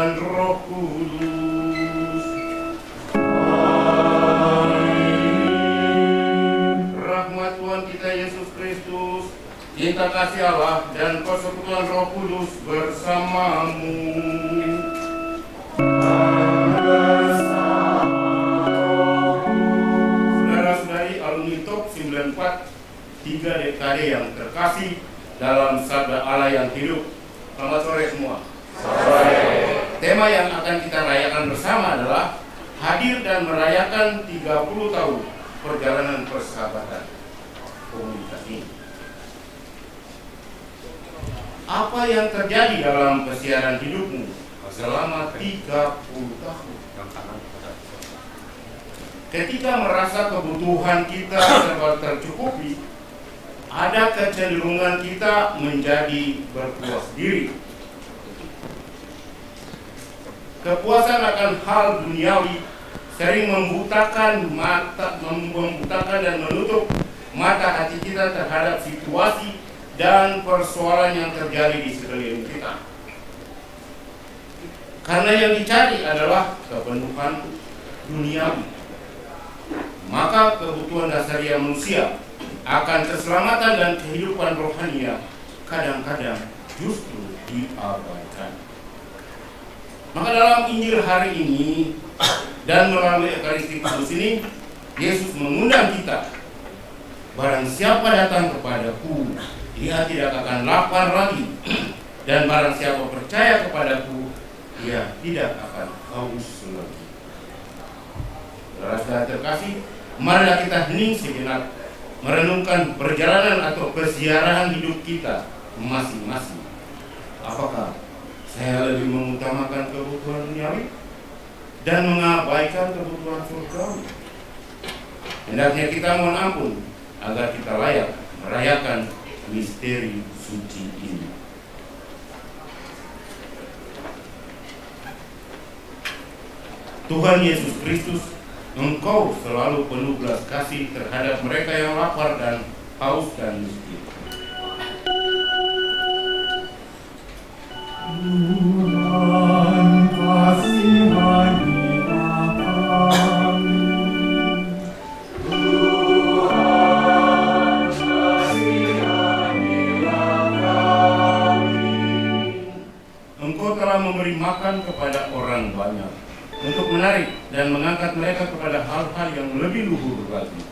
dan Roh Kudus. Amin. Rahmat Tuhan kita Yesus Kristus, cinta kasih Allah dan persekutuan Roh Kudus bersamamu. Saudara-saudari alumni TOP 94, 3 dekade yang terkasih dalam sabda Allah yang hidup. Selamat sore semua. Sore. Tema yang akan kita rayakan bersama adalah hadir dan merayakan 30 tahun perjalanan persahabatan komunitas ini. Apa yang terjadi dalam kesiaran hidupmu selama 30 tahun? Ketika merasa kebutuhan kita serba tercukupi, ada kecenderungan kita menjadi berpuas diri. Kepuasan akan hal duniawi sering membutakan dan menutup mata hati kita terhadap situasi dan persoalan yang terjadi di sekeliling kita. Karena yang dicari adalah kepenuhan duniawi, maka kebutuhan dasariah manusia akan keselamatan dan kehidupan rohania kadang-kadang justru diabaikan. Maka dalam Injil hari ini dan melalui Ekaristi Kudus ini, Yesus mengundang kita. Barang siapa datang kepadaku, ia tidak akan lapar lagi. Dan barang siapa percaya kepadaku, ia tidak akan haus lagi. Saudara-saudara terkasih, marilah kita hening sejenak, merenungkan perjalanan atau persiaran hidup kita masing-masing. Apakah saya lebih mengutamakan kebutuhan duniawi dan mengabaikan kebutuhan surgawi? Hendaknya kita mohon ampun agar kita layak merayakan misteri suci ini. Tuhan Yesus Kristus, Engkau selalu penuh belas kasih terhadap mereka yang lapar dan haus dan miskin. Tuhan kasihanilah kami. Tuhan kasihanilah kami. Engkau telah memberi makan kepada orang banyak untuk menarik dan mengangkat mereka kepada hal-hal yang lebih luhur lagi.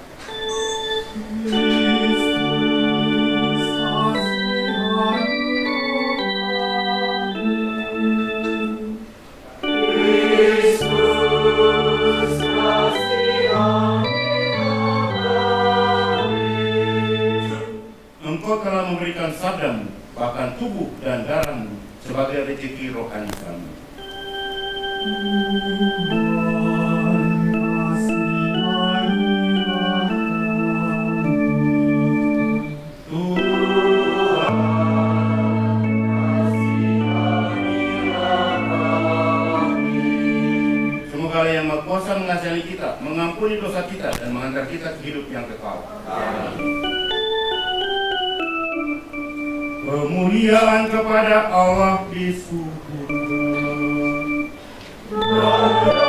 Engkau telah memberikan sabdamu, bahkan tubuh dan darahmu sebagai rezeki rohani kami. Semoga Allah yang Maha Kuasa mengasihani kita, mengampuni dosa kita, dan mengantar kita ke hidup yang kekal. Amin. Kemuliaan kepada Allah di surga. Amin.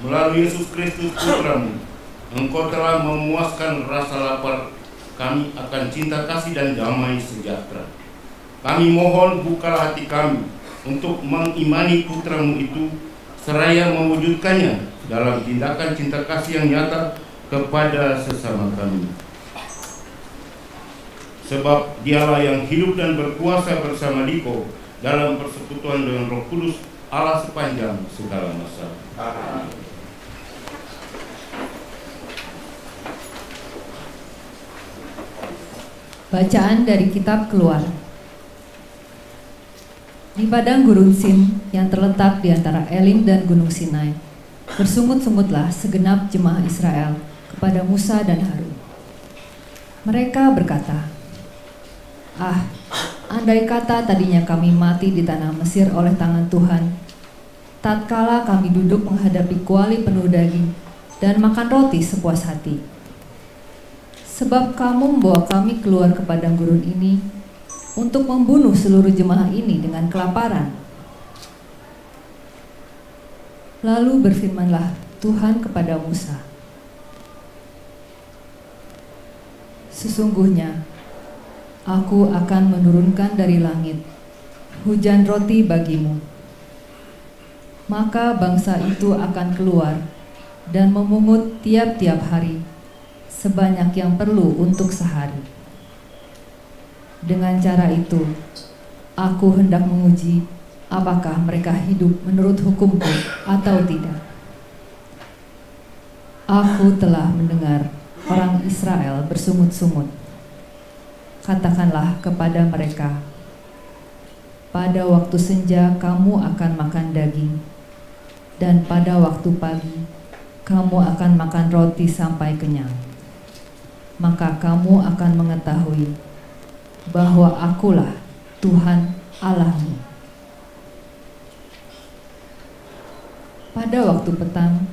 melalui Yesus Kristus Putramu, Engkau telah memuaskan rasa lapar kami akan cinta kasih dan damai sejahtera. Kami mohon bukalah hati kami untuk mengimani Putramu itu, seraya mewujudkannya dalam tindakan cinta kasih yang nyata kepada sesama kami. Sebab Dialah yang hidup dan berkuasa bersama Dikau dalam persekutuan dengan Roh Kudus Allah sepanjang segala masa. Amin. Bacaan dari Kitab Keluar. Di padang gurun Sin yang terletak di antara Elim dan Gunung Sinai, bersungut-sungutlah segenap jemaah Israel kepada Musa dan Harun. Mereka berkata, "Ah, andai kata tadinya kami mati di tanah Mesir oleh tangan Tuhan, tatkala kami duduk menghadapi kuali penuh daging dan makan roti sepuas hati. Sebab kamu membawa kami keluar ke padang gurun ini untuk membunuh seluruh jemaah ini dengan kelaparan." Lalu berfirmanlah Tuhan kepada Musa, "Sesungguhnya Aku akan menurunkan dari langit hujan roti bagimu. Maka bangsa itu akan keluar dan memungut tiap-tiap hari sebanyak yang perlu untuk sehari. Dengan cara itu, Aku hendak menguji apakah mereka hidup menurut hukumku atau tidak. Aku telah mendengar orang Israel bersungut-sungut. Katakanlah kepada mereka, pada waktu senja kamu akan makan daging, dan pada waktu pagi kamu akan makan roti sampai kenyang. Maka kamu akan mengetahui bahwa Akulah Tuhan Allahmu." Pada waktu petang,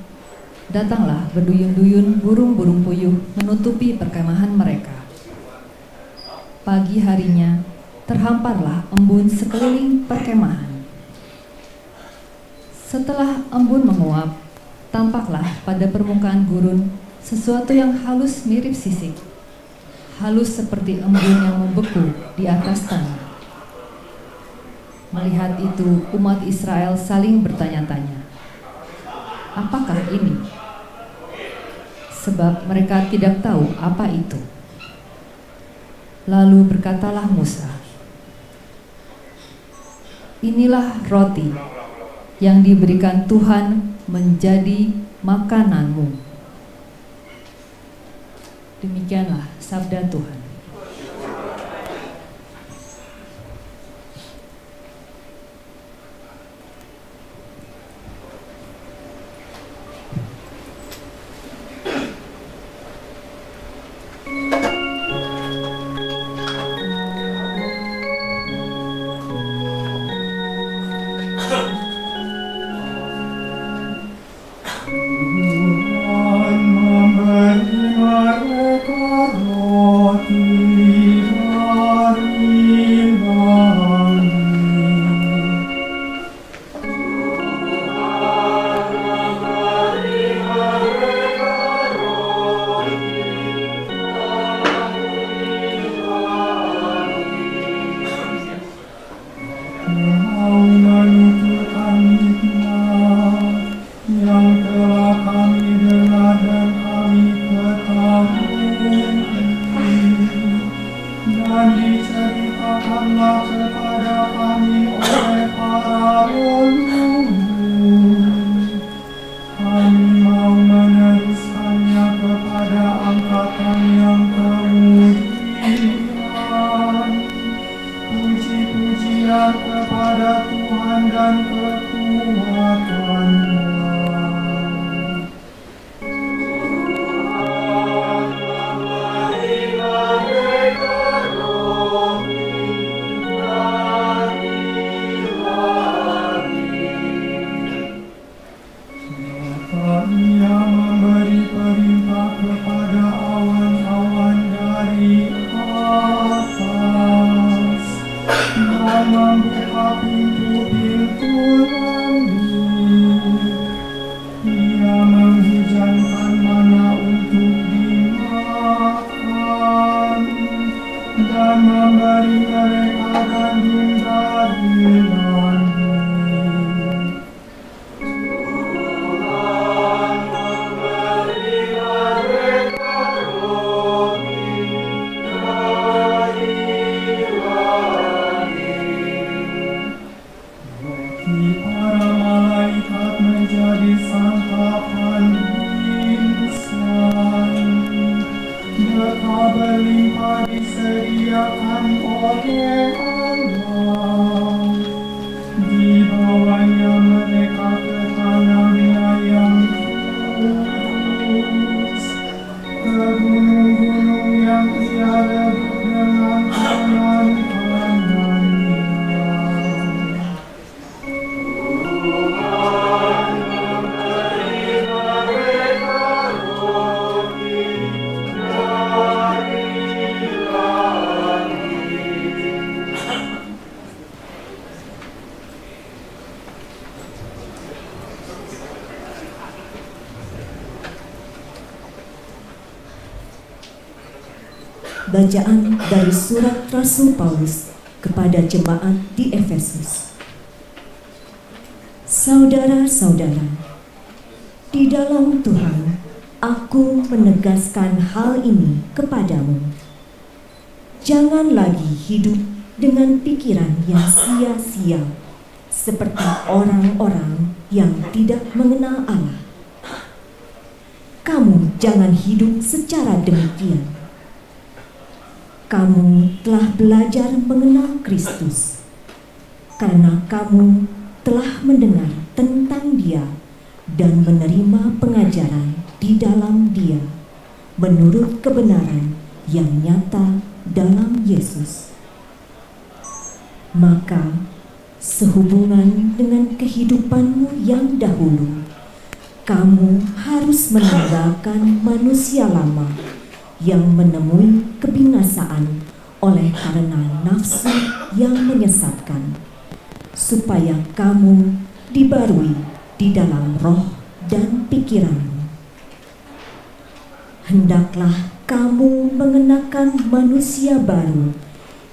datanglah berduyun-duyun burung-burung puyuh menutupi perkemahan mereka. Pagi harinya, terhamparlah embun sekeliling perkemahan. Setelah embun menguap, tampaklah pada permukaan gurun sesuatu yang halus mirip sisik, halus seperti embun yang membeku di atas tanah. Melihat itu, umat Israel saling bertanya-tanya, "Apakah ini?" Sebab mereka tidak tahu apa itu. Lalu berkatalah Musa, "Inilah roti yang diberikan Tuhan menjadi makananmu." Demikianlah sabda Tuhan. Ia memberi perintah kepada awan-awan sebagai Allah. Di bawahnya mereka ke tanahnya yang kudus, ke gunung-gunung yang ia rebut dengan tangan kanannya. Bacaan dari surat Rasul Paulus kepada jemaat di Efesus. Saudara-saudara, di dalam Tuhan, aku menegaskan hal ini kepadamu. Jangan lagi hidup dengan pikiran yang sia-sia, seperti orang-orang yang tidak mengenal Allah. Kamu jangan hidup secara demikian. Kamu telah belajar mengenal Kristus, karena kamu telah mendengar tentang Dia dan menerima pengajaran di dalam Dia, menurut kebenaran yang nyata dalam Yesus. Maka, sehubungan dengan kehidupanmu yang dahulu, kamu harus meninggalkan manusia lama yang menemui kebinasaan oleh karena nafsu yang menyesatkan, supaya kamu dibarui di dalam roh dan pikiranmu. Hendaklah kamu mengenakan manusia baru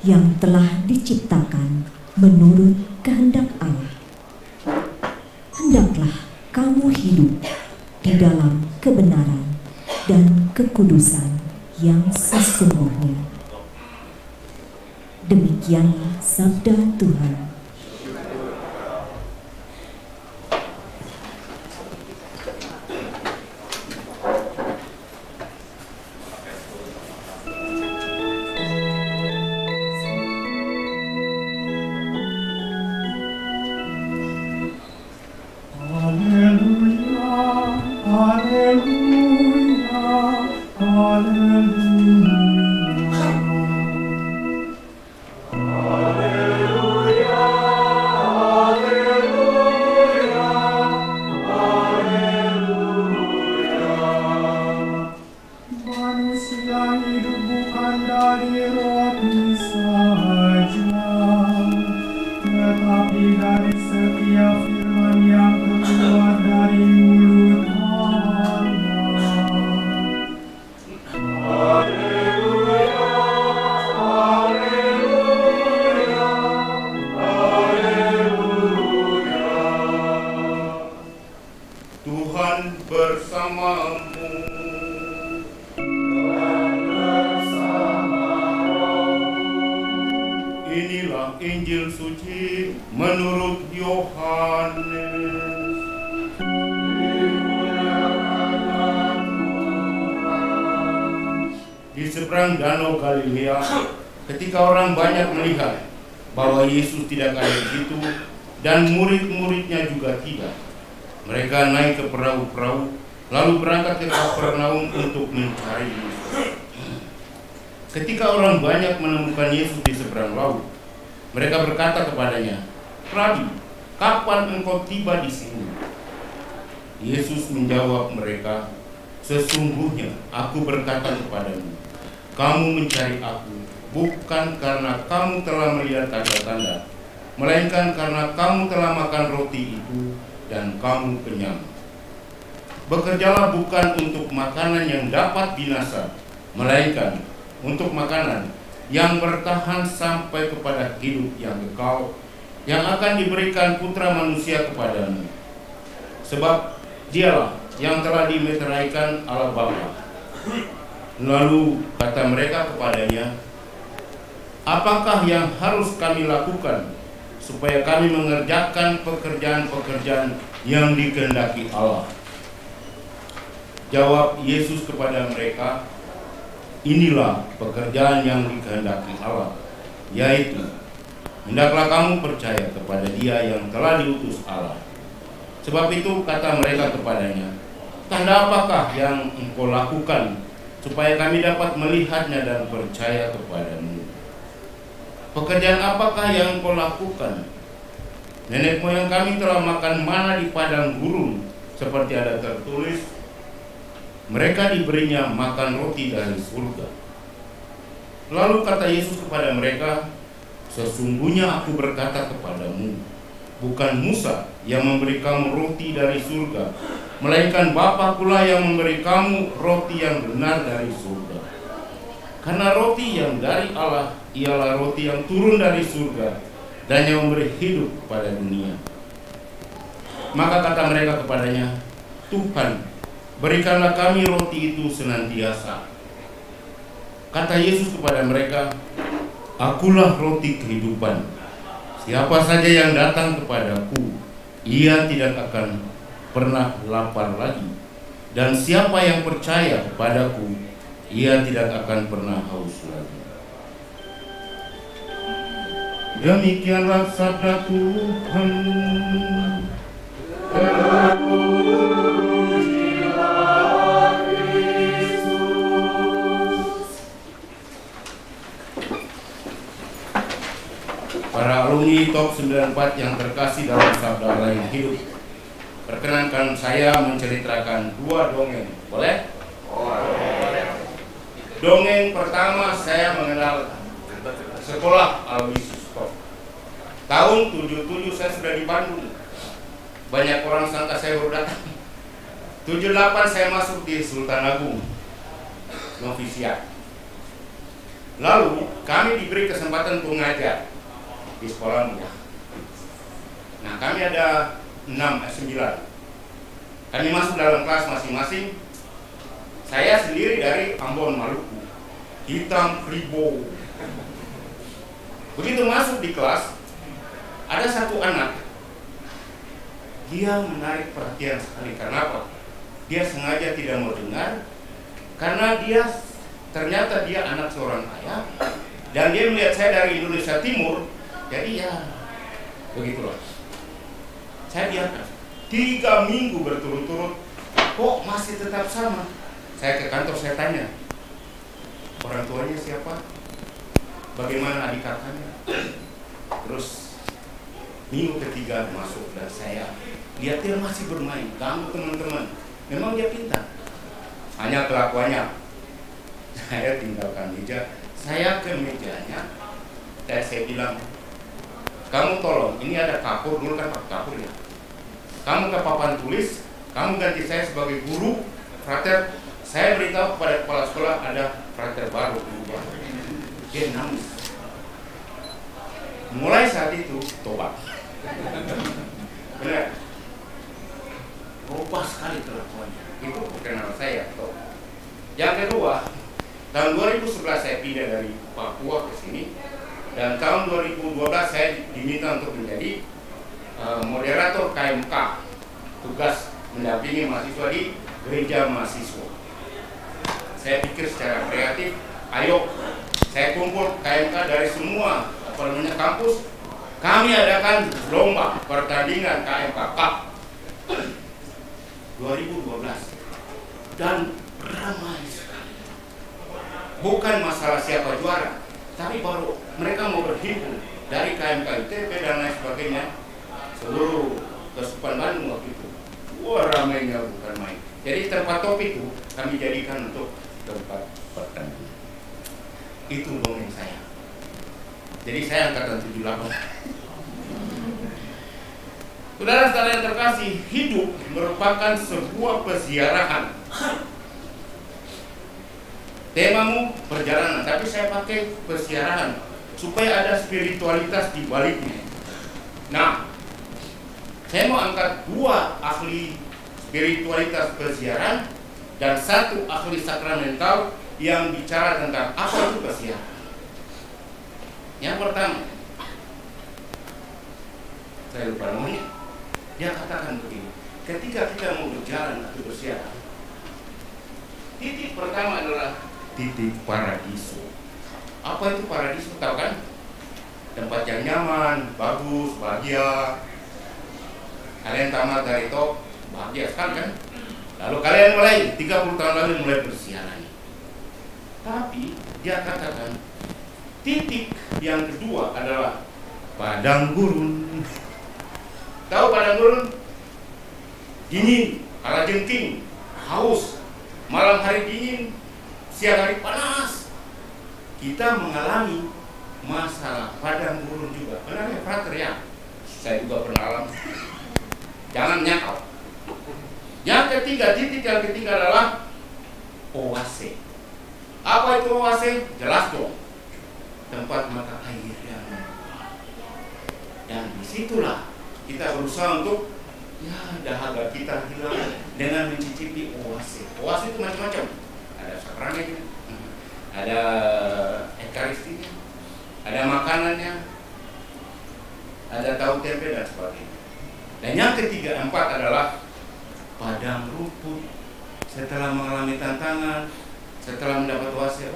yang telah diciptakan menurut kehendak Allah. Hendaklah kamu hidup di dalam kebenaran dan kekudusan yang sesungguhnya. Demikianlah sabda Tuhan. Inilah Injil suci menurut Yohanes. Di seberang danau Galilea, ketika orang banyak melihat bahwa Yesus tidak ada di situ dan murid-muridnya juga tidak, mereka naik ke perahu-perahu lalu berangkat ke Kapernaum untuk mencari Yesus. Ketika orang banyak menemukan Yesus di seberang laut, mereka berkata kepadanya, "Rabi, kapan engkau tiba di sini?" Yesus menjawab mereka, "Sesungguhnya aku berkata kepadamu, kamu mencari aku bukan karena kamu telah melihat tanda-tanda, melainkan karena kamu telah makan roti itu dan kamu kenyang. Bekerjalah bukan untuk makanan yang dapat binasa, melainkan untuk makanan yang bertahan sampai kepada hidup yang kekal, yang akan diberikan Putra Manusia kepadamu. Sebab Dialah yang telah dimeteraikan Allah Bapa." Lalu kata mereka kepadanya, "Apakah yang harus kami lakukan supaya kami mengerjakan pekerjaan-pekerjaan yang dikehendaki Allah?" Jawab Yesus kepada mereka, "Inilah pekerjaan yang dikehendaki Allah, yaitu hendaklah kamu percaya kepada Dia yang telah diutus Allah. Sebab itu kata mereka kepadanya, tanda apakah yang engkau lakukan supaya kami dapat melihatnya dan percaya kepadamu? Pekerjaan apakah yang engkau lakukan? Nenek moyang kami telah makan mana di padang gurun, seperti ada tertulis, mereka diberinya makan roti dari surga. Lalu kata Yesus kepada mereka, sesungguhnya aku berkata kepadamu, bukan Musa yang memberi kamu roti dari surga, melainkan Bapa pula yang memberi kamu roti yang benar dari surga. Karena roti yang dari Allah ialah roti yang turun dari surga dan yang memberi hidup kepada dunia. Maka kata mereka kepadanya, Tuhan, berikanlah kami roti itu senantiasa. Kata Yesus kepada mereka, akulah roti kehidupan. Siapa saja yang datang kepadaku, ia tidak akan pernah lapar lagi. Dan siapa yang percaya kepadaku, ia tidak akan pernah haus lagi. Demikianlah sabda Tuhan. Para alumni Top 94 yang terkasih dalam Sabda Lain Hidup, perkenankan saya menceritakan 2 dongeng. Boleh? Dongeng pertama saya mengenal sekolah Aloysius Top. Tahun 77 saya sudah di Bandung. Banyak orang sangka saya baru datang. 78 saya masuk di Sultan Agung novisiat. Lalu kami diberi kesempatan untuk mengajar di sekolah muda. Nah, kami ada 9. Kami masuk dalam kelas masing-masing. Saya sendiri dari Ambon, Maluku, hitam kribo. Begitu masuk di kelas, ada satu anak. Dia menarik perhatian sekali. Kenapa? Dia sengaja tidak mau dengar, karena ternyata dia anak seorang kaya, dan dia melihat saya dari Indonesia Timur. Jadi ya begitulah. Saya biarkan 3 minggu berturut-turut, kok masih tetap sama. Saya ke kantor, saya tanya, orang tuanya siapa? Bagaimana adik kakaknya? Terus minggu ketiga masuk dan saya lihat dia masih bermain, ganggu teman-teman. Memang dia pintar, hanya kelakuannya. Saya tinggalkan meja, saya ke mejanya, dan saya bilang, kamu tolong, ini ada kapur, dulu kan pakai kapur ya. Kamu ke papan tulis, kamu ganti saya sebagai guru, frater. Saya beritahu kepada kepala sekolah ada frater baru. Dia nangis. Mulai saat itu, tobat. Benar. Berubah sekali kelakuannya. Itu perkenalan saya. Yang kedua, tahun 2011 saya pindah dari Papua ke sini. Dan tahun 2012 saya diminta untuk menjadi moderator KMK, tugas mendampingi mahasiswa di gereja mahasiswa. Saya pikir secara kreatif, ayo saya kumpul KMK dari semua kampus, kami adakan lomba pertandingan KMK Cup 2012 dan ramai sekali. Bukan masalah siapa juara, tapi baru mereka mau berhimpun dari KMK ITB dan lain sebagainya, seluruh Kesupan Bandung waktu itu. Wah, ramainya bukan main. Jadi tempat top itu kami jadikan untuk tempat pertandingan. Itu dongeng saya. Jadi saya angkatan 78. Saudara-saudara yang terkasih, hidup merupakan sebuah peziarahan. Temamu perjalanan, tapi saya pakai peziarahan supaya ada spiritualitas di baliknya. Nah, saya mau angkat 2 ahli spiritualitas peziarahan dan 1 ahli sakramental yang bicara tentang apa itu peziarahan. Yang pertama, saya lupa namanya. Dia katakan begini, ketika kita mau berjalan atau berziarah, titik pertama adalah titik paradiso. Apa itu paradiso? Tahu kan? tempat yang nyaman, bagus, bahagia. Kalian tamat dari top, bahagia sekali kan? Lalu kalian mulai 30 tahun lalu mulai bersiaran. Tapi dia katakan titik yang kedua adalah padang gurun. Tahu padang gurun? Dingin, kalajengking, haus, malam hari dingin, siang hari panas. Kita mengalami masalah padang gurun juga. Benar ya, frater ya? Saya juga pernah alami. Jangan nyakal. Yang ketiga, titik yang ketiga adalah oase. Apa itu oase? Jelas dong. Tempat mata air yang dan disitulah kita berusaha untuk dahaga kita hilang dengan mencicipi oase. Oase itu macam-macam. Ada sakramenya, ada ekaristinya, ada makanannya, ada tahu tempe dan sebagainya. Dan yang ketiga, 4 adalah padang rumput. Setelah mengalami tantangan, setelah mendapat oase,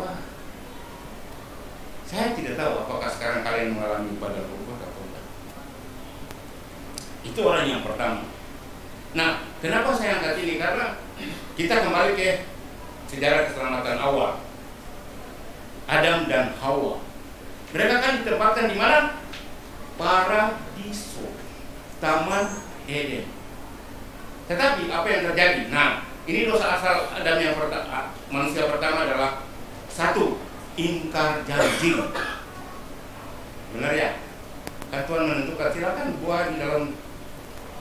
saya tidak tahu apakah sekarang kalian mengalami padang rumput atau tidak. Itu orang yang pertama. Nah, kenapa saya angkat ini? Karena kita kembali ke sejarah keselamatan awal. Adam dan Hawa. Mereka kan ditempatkan di mana? Paradiso, Taman Eden. Tetapi apa yang terjadi? Nah, ini dosa asal Adam yang pertama, manusia pertama adalah 1, ingkar janji. Benar ya? Kan Tuhan menentukan silakan buah di dalam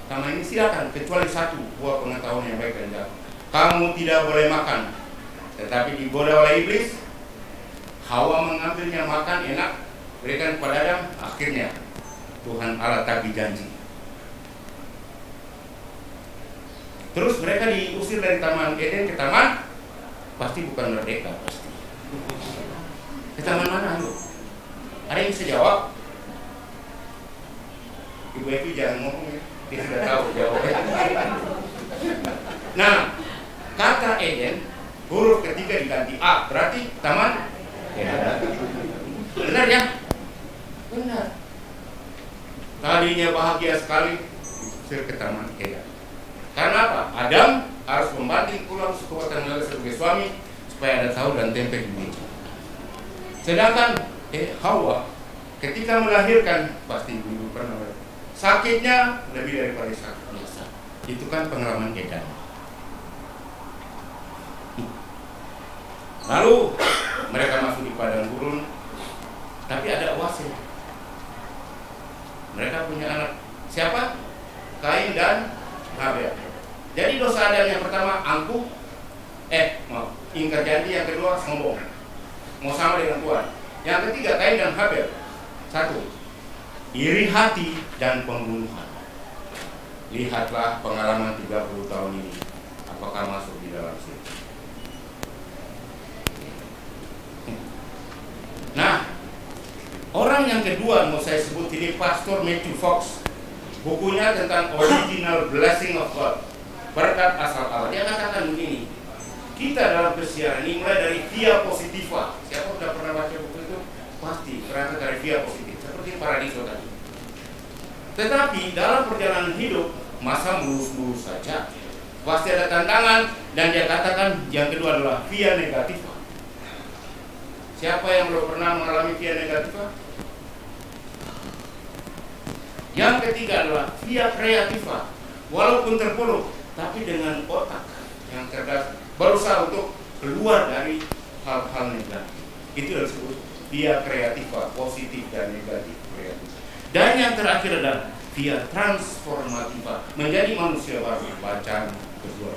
taman ini, silakan, kecuali 1 buah pengetahuan yang baik dan jahat. Kamu tidak boleh makan. Tetapi digoda oleh iblis, Hawa mengambilnya, makan, enak, berikan kepada Adam. Akhirnya Tuhan Allah tagih janji. Terus mereka diusir dari Taman Eden ke taman, pasti bukan merdeka, pasti. Ke taman mana? Ayo. Ada yang bisa jawab? Ibu Evi jangan ngomong ya, dia sudah tahu jawabnya. Nah, kata Eden, huruf ketiga diganti A, berarti taman Eden. Benar ya? Benar. Tadinya bahagia sekali, diusir ke taman Eden. Karena apa? Adam harus membanting pulang kekuatan Allah sebagai suami supaya ada tahu dan tempe di meja. Sedangkan Hawa ketika melahirkan, pasti ibu pernah sakitnya lebih daripada sakit biasa. Itu kan pengalaman Eden. Lalu mereka masuk di padang gurun, tapi ada oase. Mereka punya anak. Siapa? Kain dan Habel. Jadi dosa Adam yang pertama angkuh, ingkar janji. Yang kedua sombong, mau sama dengan Tuhan. Yang ketiga Kain dan Habel. 1, iri hati dan pembunuhan. Lihatlah pengalaman 30 tahun ini, apakah masuk di dalam situ. Nah, orang yang kedua mau saya sebut ini Pastor Matthew Fox. Bukunya tentang Original Blessing of God, berkat asal Allah. Dia katakan begini, kita dalam persiaran ini mulai dari via positiva. Siapa sudah pernah baca buku itu? Pasti berangkat dari via positif, seperti paradiso tadi. Tetapi dalam perjalanan hidup, masa mulus-mulus saja, pasti ada tantangan. Dan dia katakan yang kedua adalah via negativa. Siapa yang belum pernah mengalami via negativa? Yang ketiga adalah via kreativa. Walaupun terpuruk, tapi dengan otak yang cerdas, berusaha untuk keluar dari hal-hal negatif. Itu yang disebut via kreativa, positif dan negatif kreatif. Dan yang terakhir adalah via transformativa, menjadi manusia baru. Bacaan kedua,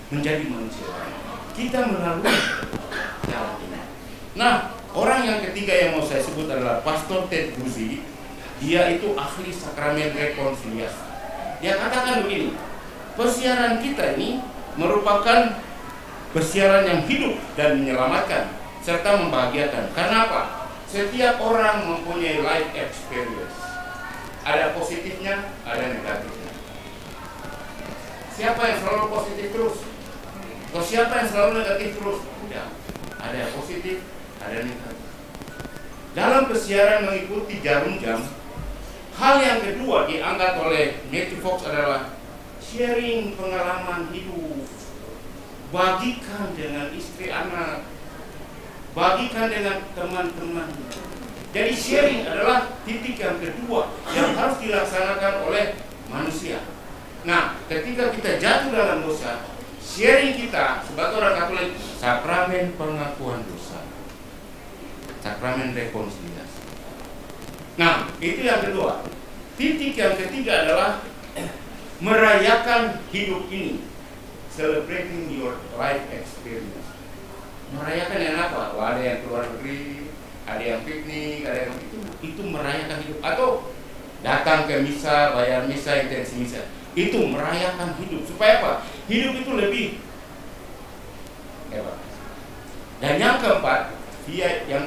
menjadi manusia baru. Kita melalui jalan ini. Nah, orang yang ketiga yang mau saya sebut adalah Pastor Ted Buzzi. Dia itu ahli sakramen rekonsiliasi. Dia katakan begini, persiaran kita ini merupakan persiaran yang hidup dan menyelamatkan serta membahagiakan. Karena apa? Setiap orang mempunyai life experience. Ada positifnya, ada negatifnya. Siapa yang selalu positif terus? Atau siapa yang selalu negatif terus? Tidak. Ada yang positif, ada yang negatif. dalam pesiaran mengikuti jarum jam, hal yang kedua diangkat oleh Matthew Fox adalah sharing pengalaman hidup. Bagikan dengan istri anak, bagikan dengan teman-teman. Jadi sharing adalah titik yang kedua yang harus dilaksanakan oleh manusia. Nah, ketika kita jatuh dalam dosa, sharing kita sebagai orang Katolik, sakramen pengakuan dosa, sakramen rekonsiliasi. Nah, itu yang kedua. Titik yang ketiga adalah merayakan hidup ini, celebrating your life experience. Merayakan yang apa? Ada yang keluar negeri, ada yang piknik, ada yang itu merayakan hidup. Atau datang ke misa, bayar misa, intensi misa. Itu merayakan hidup. Supaya apa? Hidup itu lebih hebat. Dan yang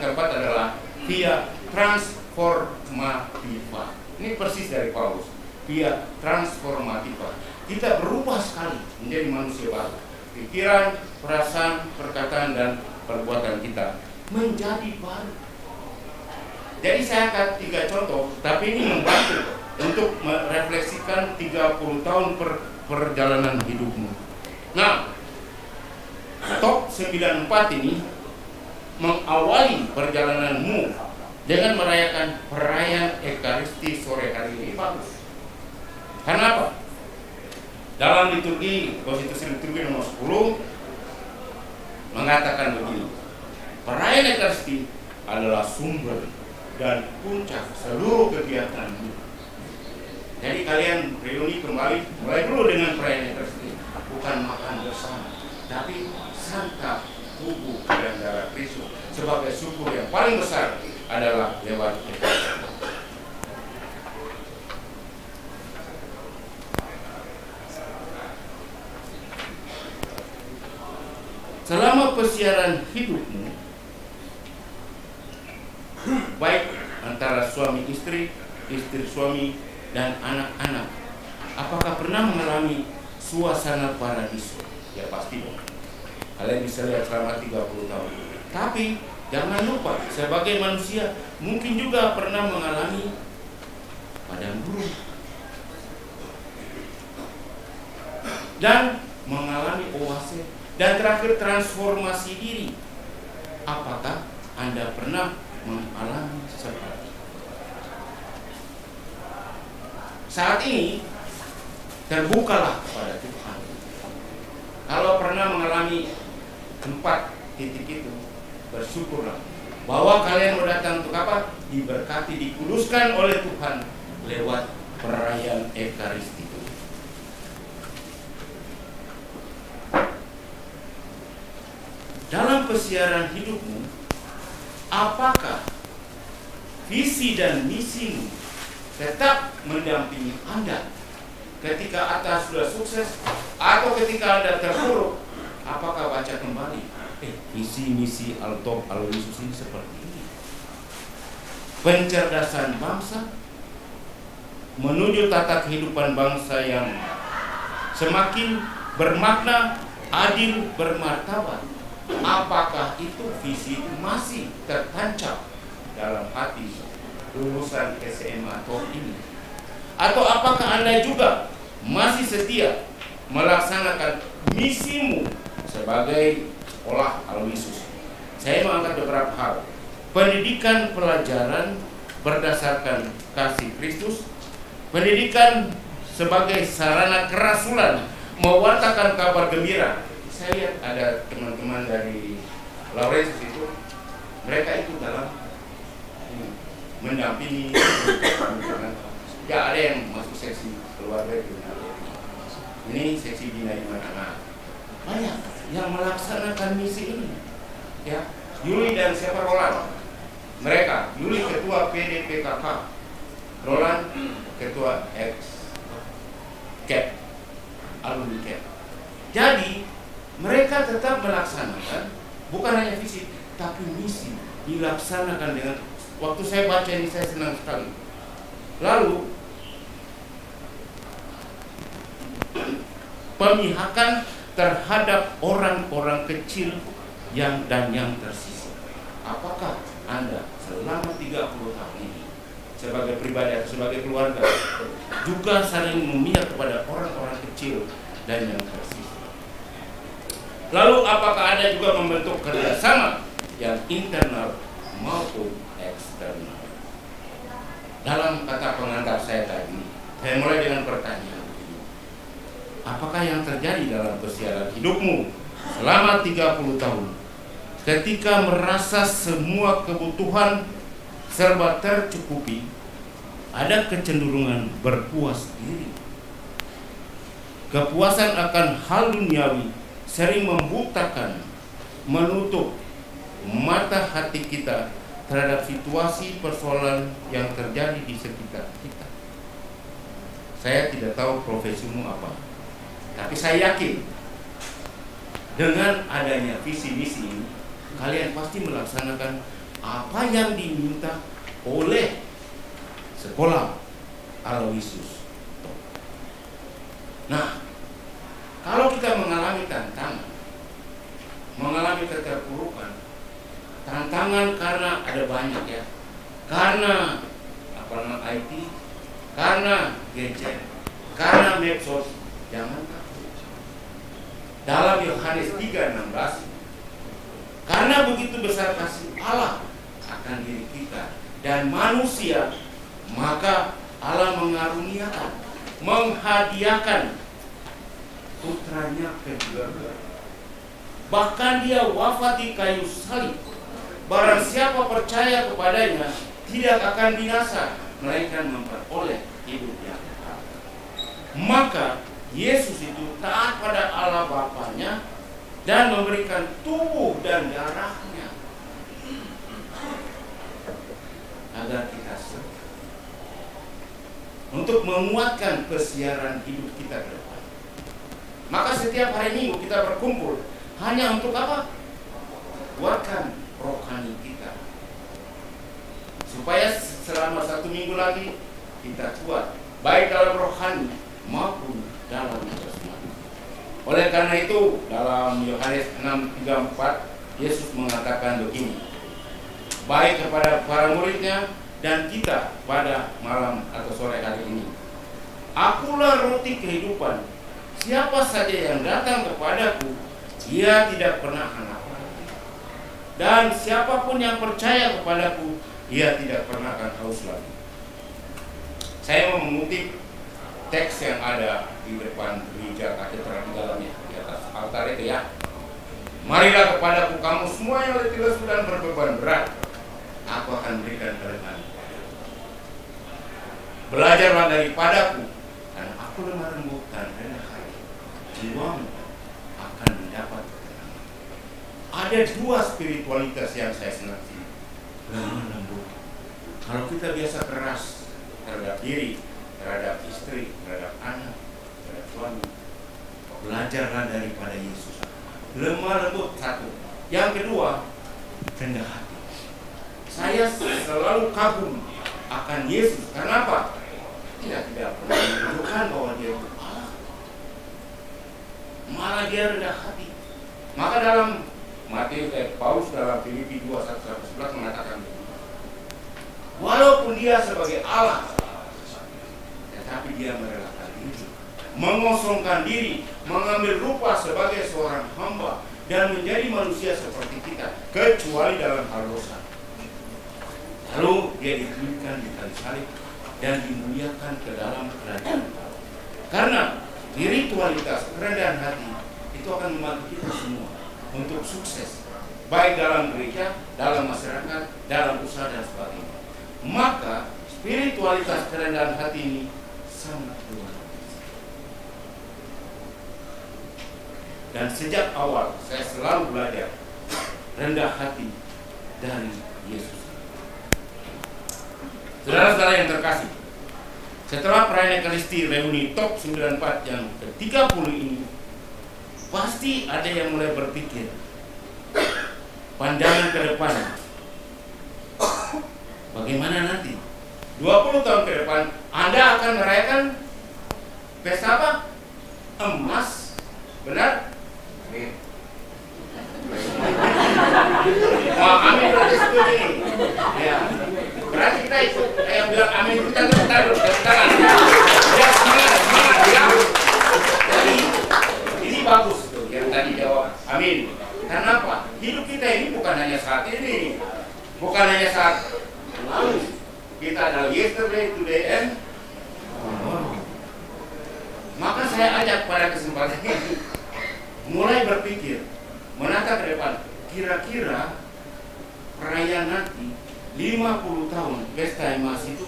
keempat adalah via transformativa. Ini persis dari Paulus. Via transformativa. Kita berubah sekali menjadi manusia baru. Pikiran, perasaan, perkataan, dan perbuatan kita menjadi baru. Jadi saya angkat 3 contoh, tapi ini membantu untuk merefleksikan 30 tahun perjalanan hidupmu. Nah, top 94 ini mengawali perjalananmu dengan merayakan perayaan Ekaristi sore hari ini. Bagus. Karena apa? Dalam liturgi, konstitusi liturgi nomor 10 mengatakan begini, perayaan Ekaristi adalah sumber dan puncak seluruh kegiatan hidup. Jadi kalian reuni kembali, mulai dulu dengan perayaan Ekaristi, bukan makan bersama, tapi santap tubuh dan darah Kristus sebagai syukur yang paling besar adalah lewat Ekaristi. Selama pesiaran hidupmu, baik antara suami istri, istri suami, dan anak-anak, apakah pernah mengalami suasana paradiso? Ya pasti dong. Kalian bisa lihat selama 30 tahun. Tapi jangan lupa, sebagai manusia mungkin juga pernah mengalami padang gurun dan mengalami oase. Dan terakhir, transformasi diri. Apakah Anda pernah mengalami seperti itu? Saat ini terbukalah kepada Tuhan. Kalau pernah mengalami 4 titik itu, bersyukurlah bahwa kalian mau datang untuk apa? Diberkati, dikuduskan oleh Tuhan lewat perayaan Ekaristi. Dalam pesiaran hidupmu, apakah visi dan misimu tetap mendampingi Anda ketika Anda sudah sukses atau ketika Anda terpuruk? Apakah baca kembali visi misi Altop Aloysius ini seperti ini? Pencerdasan bangsa menuju tata kehidupan bangsa yang semakin bermakna, adil, bermartabat. Apakah itu visi itu masih tertancap dalam hati lulusan SMA Top ini? Atau apakah Anda juga masih setia melaksanakan misimu sebagai sekolah Aloysius? Saya mengangkat beberapa hal. Pendidikan pelajaran berdasarkan kasih Kristus, pendidikan sebagai sarana kerasulan mewartakan kabar gembira. Saya lihat ada teman-teman dari Laurentius itu, mereka itu dalam mendampingi. Ya ada yang masuk seksi keluarga itu. Ini seksi bina iman anak. Banyak yang melaksanakan misi ini. Ya, Yuli dan siapa Roland? Mereka, Yuli ketua PDPKK, Roland ketua CAP, alumni CAP. Jadi mereka tetap melaksanakan bukan hanya visi, tapi misi dilaksanakan dengan. Waktu saya baca ini saya senang sekali. Lalu pemihakan terhadap orang-orang kecil yang tersisa. Apakah Anda selama 30 tahun ini sebagai pribadi atau sebagai keluarga juga saling memihak kepada orang-orang kecil dan yang tersisa. Lalu apakah Anda juga membentuk kerjasama yang internal maupun eksternal? Dalam kata pengantar saya tadi, saya mulai dengan pertanyaan begini. Apakah yang terjadi dalam kesialan hidupmu selama 30 tahun ketika merasa semua kebutuhan serba tercukupi, ada kecenderungan berpuas diri? Kepuasan akan hal duniawi sering membutakan, menutup mata hati kita terhadap situasi persoalan yang terjadi di sekitar kita. Saya tidak tahu profesimu apa, tapi saya yakin dengan adanya visi misi ini, kalian pasti melaksanakan apa yang diminta oleh sekolah Aloysius. Nah, kalau kita mengalami tantangan, mengalami keterpurukan, tantangan karena ada banyak ya, karena IT, karena gadget, karena medsos, jangan takut. Dalam Yohanes 3:16, karena begitu besar kasih Allah akan diri kita dan manusia, maka Allah mengaruniakan, menghadiahkan putranya kedua. Bahkan dia wafat di kayu salib. Barang siapa percaya kepadanya tidak akan binasa, melainkan memperoleh hidup yang kekal. Maka Yesus itu taat pada Allah Bapanya dan memberikan tubuh dan darahnya agar kita sembuh, untuk menguatkan kesiaran hidup kita ke depan. Maka setiap hari Minggu kita berkumpul hanya untuk apa? Kuatkan rohani kita, supaya selama 1 minggu lagi kita kuat, baik dalam rohani maupun dalam jasmani. Oleh karena itu, dalam Yohanes 6:34, Yesus mengatakan begini, baik kepada para muridnya dan kita pada malam atau sore hari ini, akulah roti kehidupan. Siapa saja yang datang kepadaku, ia tidak pernah lapar. Dan siapapun yang percaya kepadaku, ia tidak pernah akan haus lagi. Saya mau mengutip teks yang ada di depan gereja katedral di dalamnya, di atas altar itu ya. Marilah kepadaku kamu semua yang letih lesu dan berbeban berat, aku akan berikan kerendahan. Belajarlah daripadaku, dan aku lemah lembut dan rendah hati, jiwamu akan mendapat ketenangan. Ada 2 spiritualitas yang saya senangi, lemah lembut. Kalau kita biasa keras terhadap diri, terhadap istri, terhadap anak, terhadap suami, belajarlah daripada Yesus. Lemah lembut, 1. Yang kedua, rendah hati. Saya selalu kagum akan Yesus. Kenapa? Dia tidak pernah menunjukkan bahwa dia itu Allah, malah dia rendah hati. Maka dalam Paulus dalam Filipi 2:1-11 mengatakan, walaupun dia sebagai Allah, tetapi dia merelakan diri, mengosongkan diri, mengambil rupa sebagai seorang hamba, dan menjadi manusia seperti kita, kecuali dalam hal dosa. Lalu dia dituliskan di kayu salib dan dimuliakan ke dalam kerajaan Allah. Karena spiritualitas kerendahan hati itu akan membantu kita semua untuk sukses, baik dalam gereja, dalam masyarakat, dalam usaha dan sebagainya. Maka spiritualitas kerendahan hati ini sangat luar biasa. Dan sejak awal saya selalu belajar rendah hati dari Yesus. Saudara-saudara yang terkasih, setelah perayaan Ekaristi reuni top 94 yang ke-30 ini, pasti ada yang mulai berpikir pandangan ke depan. Bagaimana nanti? 20 tahun ke depan Anda akan merayakan pesta apa? Emas. Benar? Wah, amin berarti setuju nih. Amin. Karena apa? Hidup kita ini bukan hanya saat ini, bukan hanya saat lalu. Kita adalah yesterday, today, and tomorrow. Maka saya ajak pada kesempatan ini mulai berpikir, menatap ke depan. Kira-kira perayaan nanti 50 tahun pesta emas itu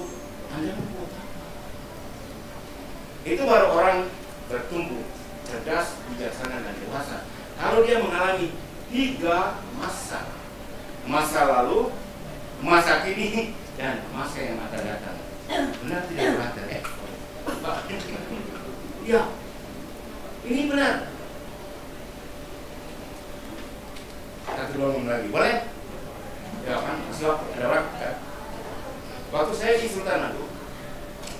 Anda membuat apa? Itu baru orang bertumbuh, cerdas, bijaksana, dan dewasa. Kalau dia mengalami 3 masa, masa lalu, masa kini, dan masa yang akan datang. Benar tidak berarti ya? Ya, ini benar. Satu dua menit lagi, boleh? Ya kan, masih waktu, ada waktu kan? Waktu saya di Sultan Agung,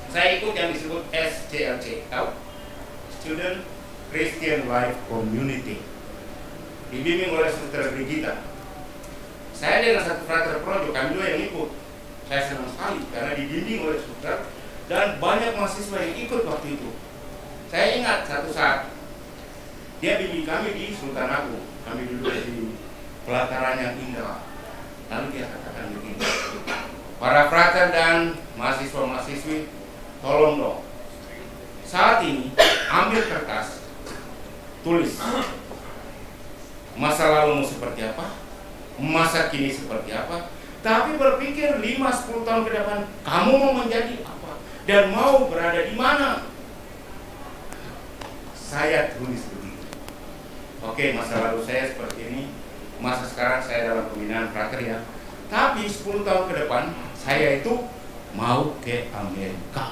saya ikut yang disebut SCLC, tahu? Student Christian Life Community, dibimbing oleh Saudara Brigita. Saya dengan satu frater projo, kami dua yang ikut. Saya senang sekali karena dibimbing oleh saudara dan banyak mahasiswa yang ikut waktu itu. Saya ingat satu saat dia bimbing kami di Sultan Agung, kami duduk di pelataran yang indah. Lalu dia katakan begini, para frater dan mahasiswa-mahasiswi, tolong dong, saat ini ambil kertas, tulis masa lalumu seperti apa, masa kini seperti apa, tapi berpikir 5-10 tahun ke depan kamu mau menjadi apa dan mau berada di mana. Saya tulis begitu. Oke, masa lalu saya seperti ini, masa sekarang saya dalam pembinaan frater ya. Tapi 10 tahun ke depan saya itu mau ke Amerika.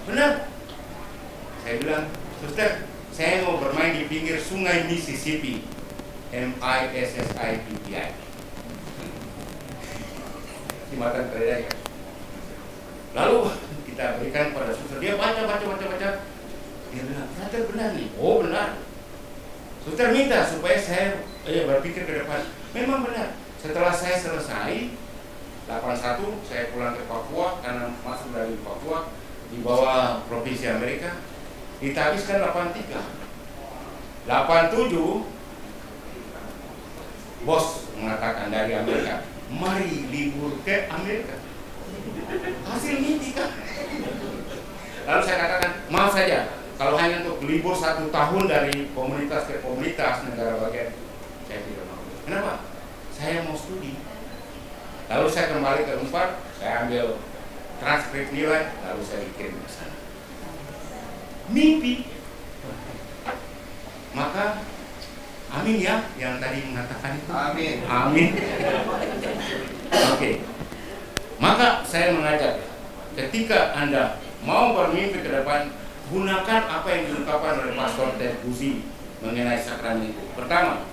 Benar? Saya bilang, suster, saya mau bermain di pinggir sungai Mississippi. Mississippi. Jembatan Kereta. Lalu kita berikan pada suster, dia baca. Dia bilang, frater benar nih. Oh benar. Suster minta supaya saya berpikir ke depan. Memang benar. Setelah saya selesai 81, saya pulang ke Papua karena masuk dari Papua di bawah provinsi Amerika. Kita habiskan 83. 87 bos mengatakan dari Amerika, mari libur ke Amerika. Hasil mimpi kan? Lalu saya katakan, maaf saja, kalau hanya untuk libur 1 tahun dari komunitas ke komunitas negara bagian, saya tidak mau. Kenapa? Saya mau studi. Lalu saya kembali ke Unpad, saya ambil transkrip nilai, lalu saya kirim ke sana. Mimpi. Maka amin ya, yang tadi mengatakan itu. Amin. Amin. Oke. Maka saya mengajak, ketika Anda mau bermimpi ke depan, gunakan apa yang diungkapkan oleh Pastor Ted Buzzi mengenai sakramen itu. Pertama,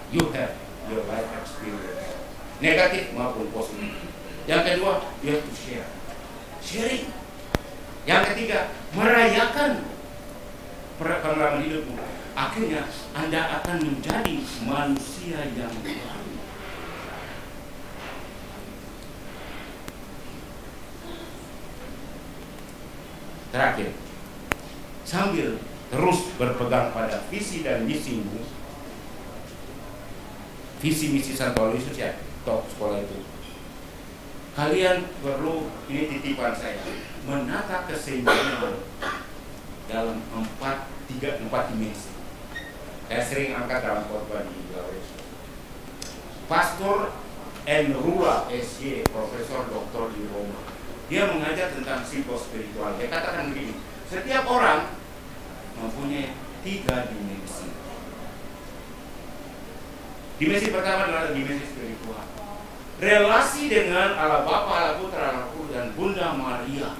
you have your life experience, negatif maupun positif. Yang kedua, you have to share, sharing. Yang ketiga, merayakan pengalaman hidupmu. Akhirnya Anda akan menjadi manusia yang baru. Terakhir, sambil terus berpegang pada visi dan misimu, visi misi Santo Aloysius ya, top sekolah itu. Kalian perlu, ini titipan saya, menata keseimbangan dalam 4 dimensi. Saya sering angkat dalam khotbah di Laos. Pastor Enrula SY, Profesor Doktor di Roma, dia mengajar tentang psikospiritual. Dia katakan begini, setiap orang mempunyai 3 dimensi. Dimensi pertama adalah dimensi spiritual, relasi dengan Allah Bapa, Allah Putra, Allah Kudus, dan Bunda Maria.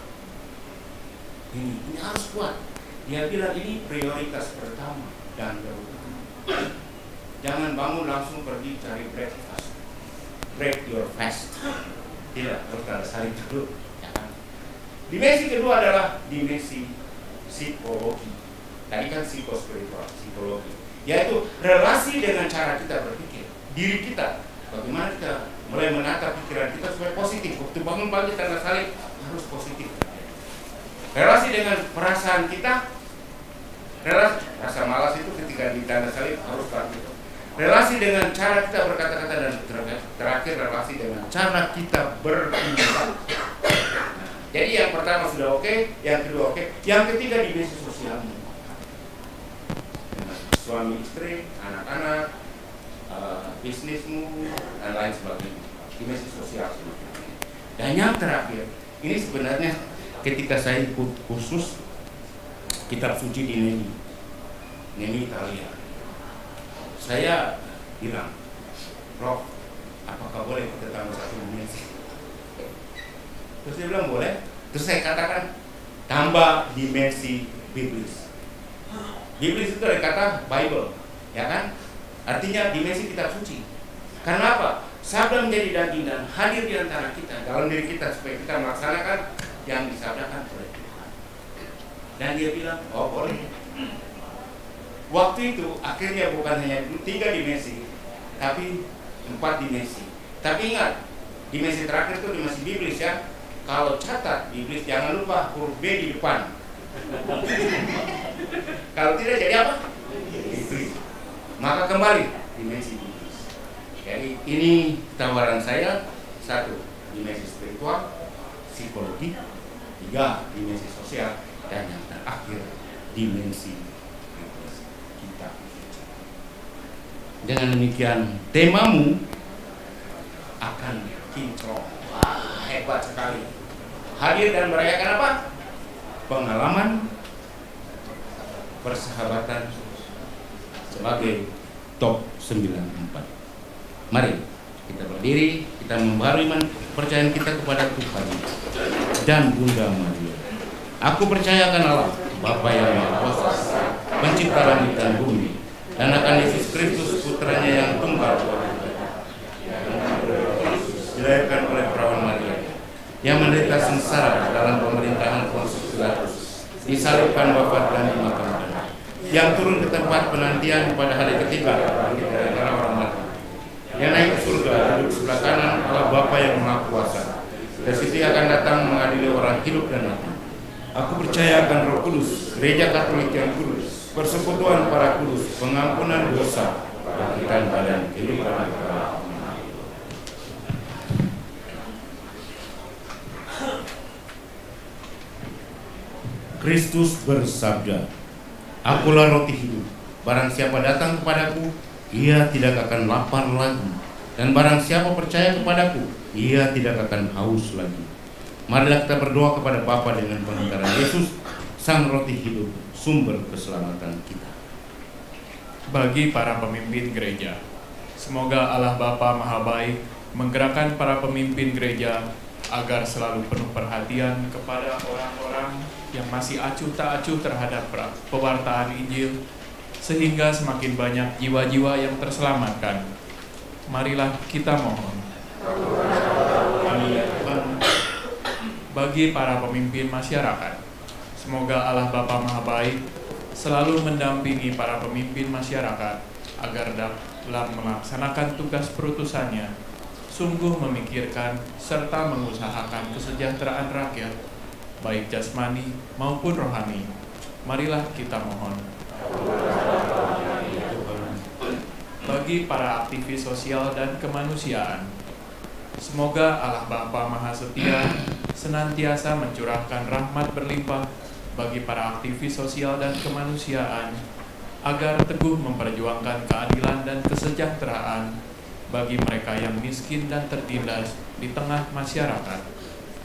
Ini harus kuat. Dia bilang ini prioritas pertama dan terutama. Jangan bangun langsung pergi cari breakfast, break your fast. Tidak, harus ada saling dulu. Dimensi kedua adalah dimensi psikologi. Tadi kan psikospiritual, psikologi, yaitu relasi dengan cara kita berpikir, diri kita. Bagaimana kita mulai menata pikiran kita supaya positif. Waktu bangun pagi tanda salib harus positif. Relasi dengan perasaan kita, Relasi, rasa malas itu ketika ditandasari harus gitu. Relasi dengan cara kita berkata-kata dan terakhir relasi dengan cara kita bertindak. Jadi yang pertama sudah oke, yang kedua oke, yang ketiga dimensi sosialnya. Suami istri, anak-anak, bisnismu, dan lain sebagainya. Dimensi sosial. Dan yang terakhir, ini sebenarnya ketika saya ikut khusus kitab suci di Nemi Italia, saya bilang, Prof, apakah boleh kita tambah satu dimensi? Terus dia bilang boleh. Terus saya katakan tambah dimensi biblis. Biblis itu dari kata Bible, ya kan? Artinya dimensi kitab suci. Karena apa? Sabda menjadi daging dan hadir di antara kita, dalam diri kita, supaya kita melaksanakan yang disabdakan oleh Tuhan. Dan dia bilang, oh boleh. Waktu itu akhirnya bukan hanya 3 dimensi, tapi 4 dimensi. Tapi ingat, dimensi terakhir itu dimensi biblis ya. Kalau catat biblis jangan lupa huruf B di depan. Kalau tidak jadi apa? Iblis. Maka kembali dimensi iblis. Jadi ini tawaran saya. 1, dimensi spiritual, psikologi. 3, dimensi sosial. Dan yang terakhir, dimensi iblis kita. Dengan demikian temamu akan kinclong. Wah, hebat sekali. Hadir dan merayakan apa? Pengalaman persahabatan sebagai top 94. Mari kita berdiri, kita membarui kepercayaan kita kepada Tuhan dan Bunda Maria. Aku percaya akan Allah, Bapa yang Maha Kuasa, Pencipta langit dan bumi, dan akan Yesus Kristus, Putranya yang tunggal, dilahirkan oleh perawan Maria, yang menderita sengsara dalam pemerintahan Pontius Pilatus, disalibkan, wafat dan dimakamkan, yang turun ke tempat penantian pada hari ketiga bangkit dari antara orang mati, yang naik ke surga duduk sebelah kanan Allah Bapa yang Maha Kuasa, dan situ akan datang mengadili orang hidup dan mati. Aku percaya akan Roh Kudus, Gereja Katolik yang kudus, persekutuan para kudus, pengampunan dosa, bangkitan badan, kehidupan kekal. Kristus bersabda, Akulah roti hidup. Barang siapa datang kepadaku, ia tidak akan lapar lagi. Dan barang siapa percaya kepadaku, ia tidak akan haus lagi. Marilah kita berdoa kepada Bapa dengan penghantaran Yesus, Sang Roti Hidup, sumber keselamatan kita. Bagi para pemimpin gereja, semoga Allah Bapa Maha Baik menggerakkan para pemimpin gereja agar selalu penuh perhatian kepada orang-orang yang masih acuh tak acuh terhadap pewartaan Injil, sehingga semakin banyak jiwa-jiwa yang terselamatkan. Marilah kita mohon. Bagi para pemimpin masyarakat, semoga Allah Bapa Maha Baik selalu mendampingi para pemimpin masyarakat agar dalam melaksanakan tugas perutusannya sungguh memikirkan serta mengusahakan kesejahteraan rakyat, baik jasmani maupun rohani. Marilah kita mohon. Bagi para aktivis sosial dan kemanusiaan, semoga Allah Bapa Maha Setia senantiasa mencurahkan rahmat berlimpah bagi para aktivis sosial dan kemanusiaan agar teguh memperjuangkan keadilan dan kesejahteraan bagi mereka yang miskin dan tertindas di tengah masyarakat.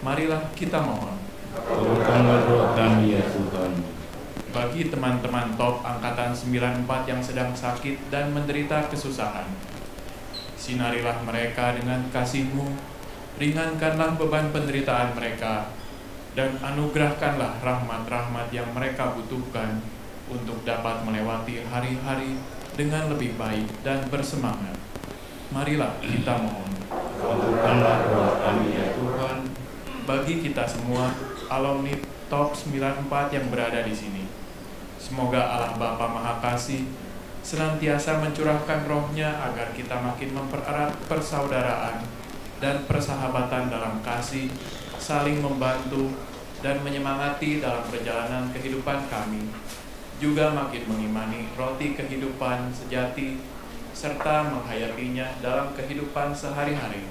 Marilah kita mohon. Kabulkanlah doa kami ya Tuhan. Bagi teman-teman top Angkatan 94 yang sedang sakit dan menderita kesusahan, sinarilah mereka dengan kasih-Mu, ringankanlah beban penderitaan mereka, dan anugerahkanlah rahmat-rahmat yang mereka butuhkan untuk dapat melewati hari-hari dengan lebih baik dan bersemangat. Marilah kita mohon. Kabulkanlah doa kami ya Tuhan. Bagi kita semua alumni top 94 yang berada di sini, semoga Allah Bapa Maha Kasih senantiasa mencurahkan roh-Nya agar kita makin mempererat persaudaraan dan persahabatan dalam kasih, saling membantu dan menyemangati dalam perjalanan kehidupan kami. juga makin mengimani roti kehidupan sejati serta menghayatinya dalam kehidupan sehari-hari.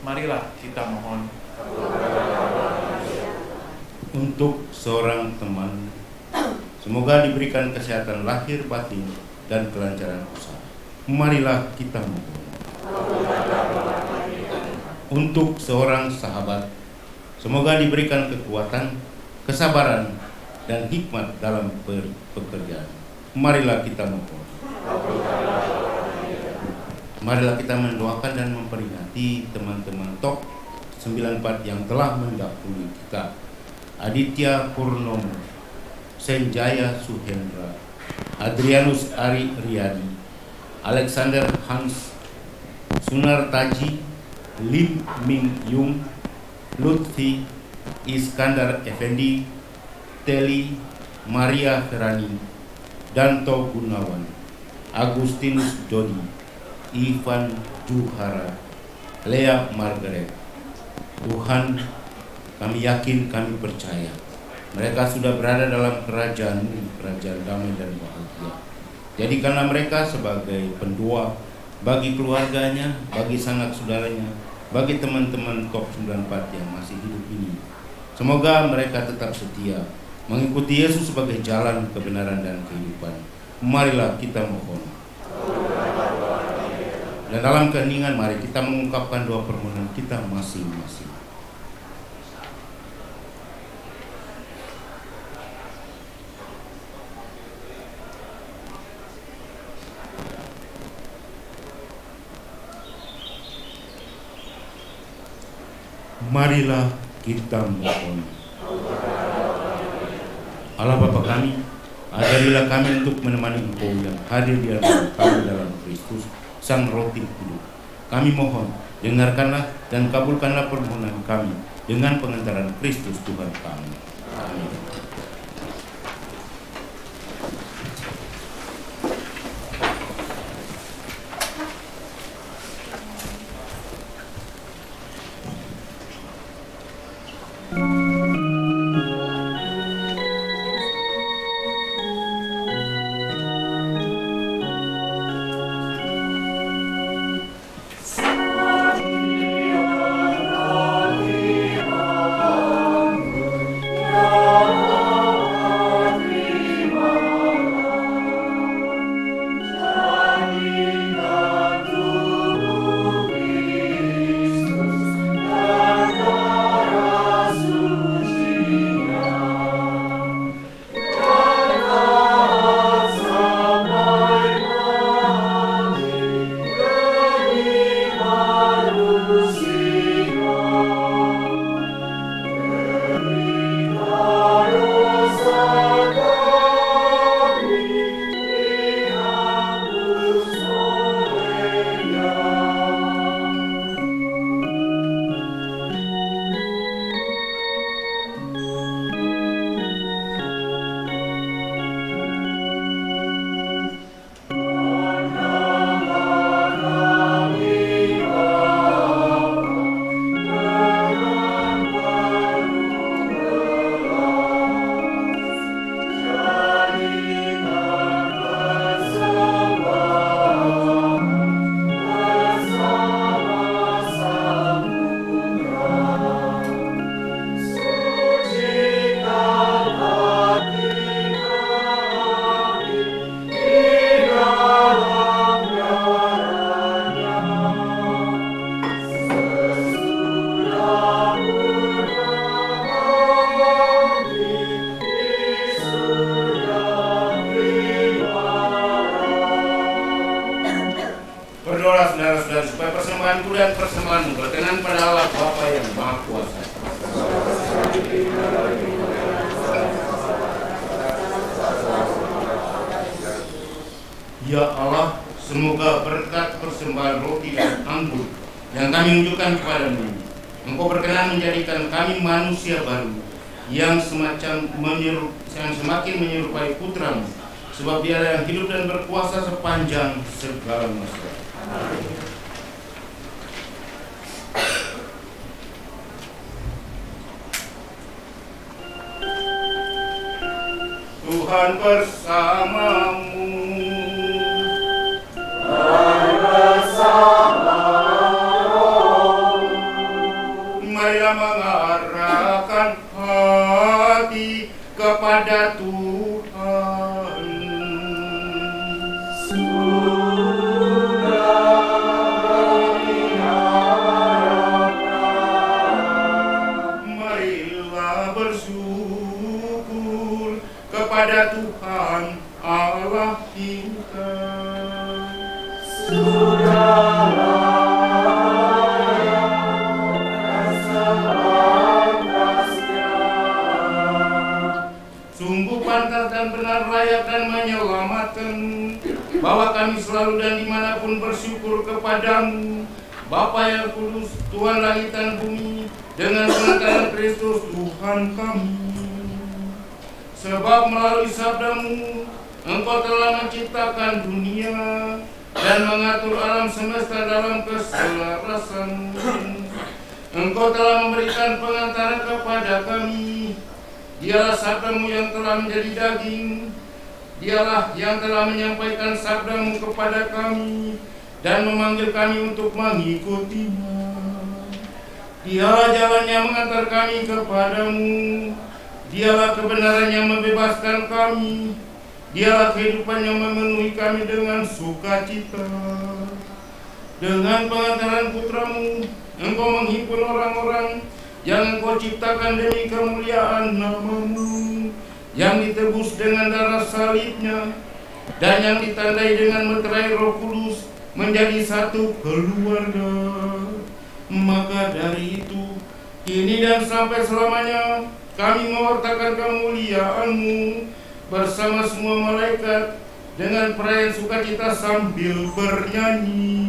Marilah kita mohon. Untuk seorang teman, semoga diberikan kesehatan lahir batin dan kelancaran usaha. Marilah kita mohon. Untuk seorang sahabat, semoga diberikan kekuatan, kesabaran, dan hikmat dalam pekerjaan. Marilah kita mohon. Marilah kita mendoakan dan memperingati teman-teman top 94 yang telah mendahului kita. Aditya Purnomo, Senjaya Suhendra, Adrianus Ari Riyadi, Alexander Hans, Sunar Taji, Lim Ming Yung, Lutfi, Iskandar Effendi, Teli, Maria Ferani, Danto Gunawan, Agustinus Dodi, Ivan Juhara, Lea Margaret. Tuhan, kami yakin, kami percaya mereka sudah berada dalam kerajaan damai dan bahagia. Jadikanlah mereka sebagai pendoa bagi keluarganya, bagi sanak saudaranya, bagi teman-teman top 94 yang masih hidup ini. Semoga mereka tetap setia mengikuti Yesus sebagai jalan kebenaran dan kehidupan. Marilah kita mohon. Dan dalam keheningan mari kita mengungkapkan doa permohonan kita masing-masing. Marilah kita mohon. Allah Bapa kami, ajarilah kami untuk menemani Engkau yang hadir di antara kami dalam Kristus, Sang Roti Hidup. Kami mohon, dengarkanlah dan kabulkanlah permohonan kami dengan pengantaran Kristus Tuhan kami. Amin. dan persembahan berkenan pada Allah Bapa yang Maha Kuasa. Ya Allah, semoga berkat persembahan roti dan anggur yang kami unjukkan kepadamu, Engkau berkenan menjadikan kami manusia baru yang semakin menyerupai putramu, sebab Dia yang hidup dan berkuasa sepanjang segala masa. Tuhan bersamamu. Marilah mengarahkan hati kepada Tuhan. Marilah bersyukur kepada Tuhan Allah kita. Sungguh pantas dan benar, layak dan menyelamatkan, bahwa kami selalu dan dimanapun bersyukur kepadamu, Bapa yang kudus, Tuhan langit dan bumi, dengan pengantaran Kristus Tuhan kami. Sebab melalui sabdamu, Engkau telah menciptakan dunia dan mengatur alam semesta dalam keselarasan. Engkau telah memberikan pengantaran kepada kami. Dialah sabdamu yang telah menjadi daging. Dialah yang telah menyampaikan sabdamu kepada kami dan memanggil kami untuk mengikutinya. Dialah jalan yang mengantar kami kepadamu. Dialah kebenaran yang membebaskan kami. Dialah kehidupan yang memenuhi kami dengan sukacita. Dengan pengantaran putramu, Engkau menghimpun orang-orang yang Engkau ciptakan demi kemuliaan namamu, yang ditebus dengan darah salibnya, dan yang ditandai dengan meterai Roh Kudus menjadi satu keluarga. Maka dari itu, kini dan sampai selamanya, kami mewartakan kemuliaan-Mu bersama semua malaikat dengan perayaan sukacita sambil bernyanyi.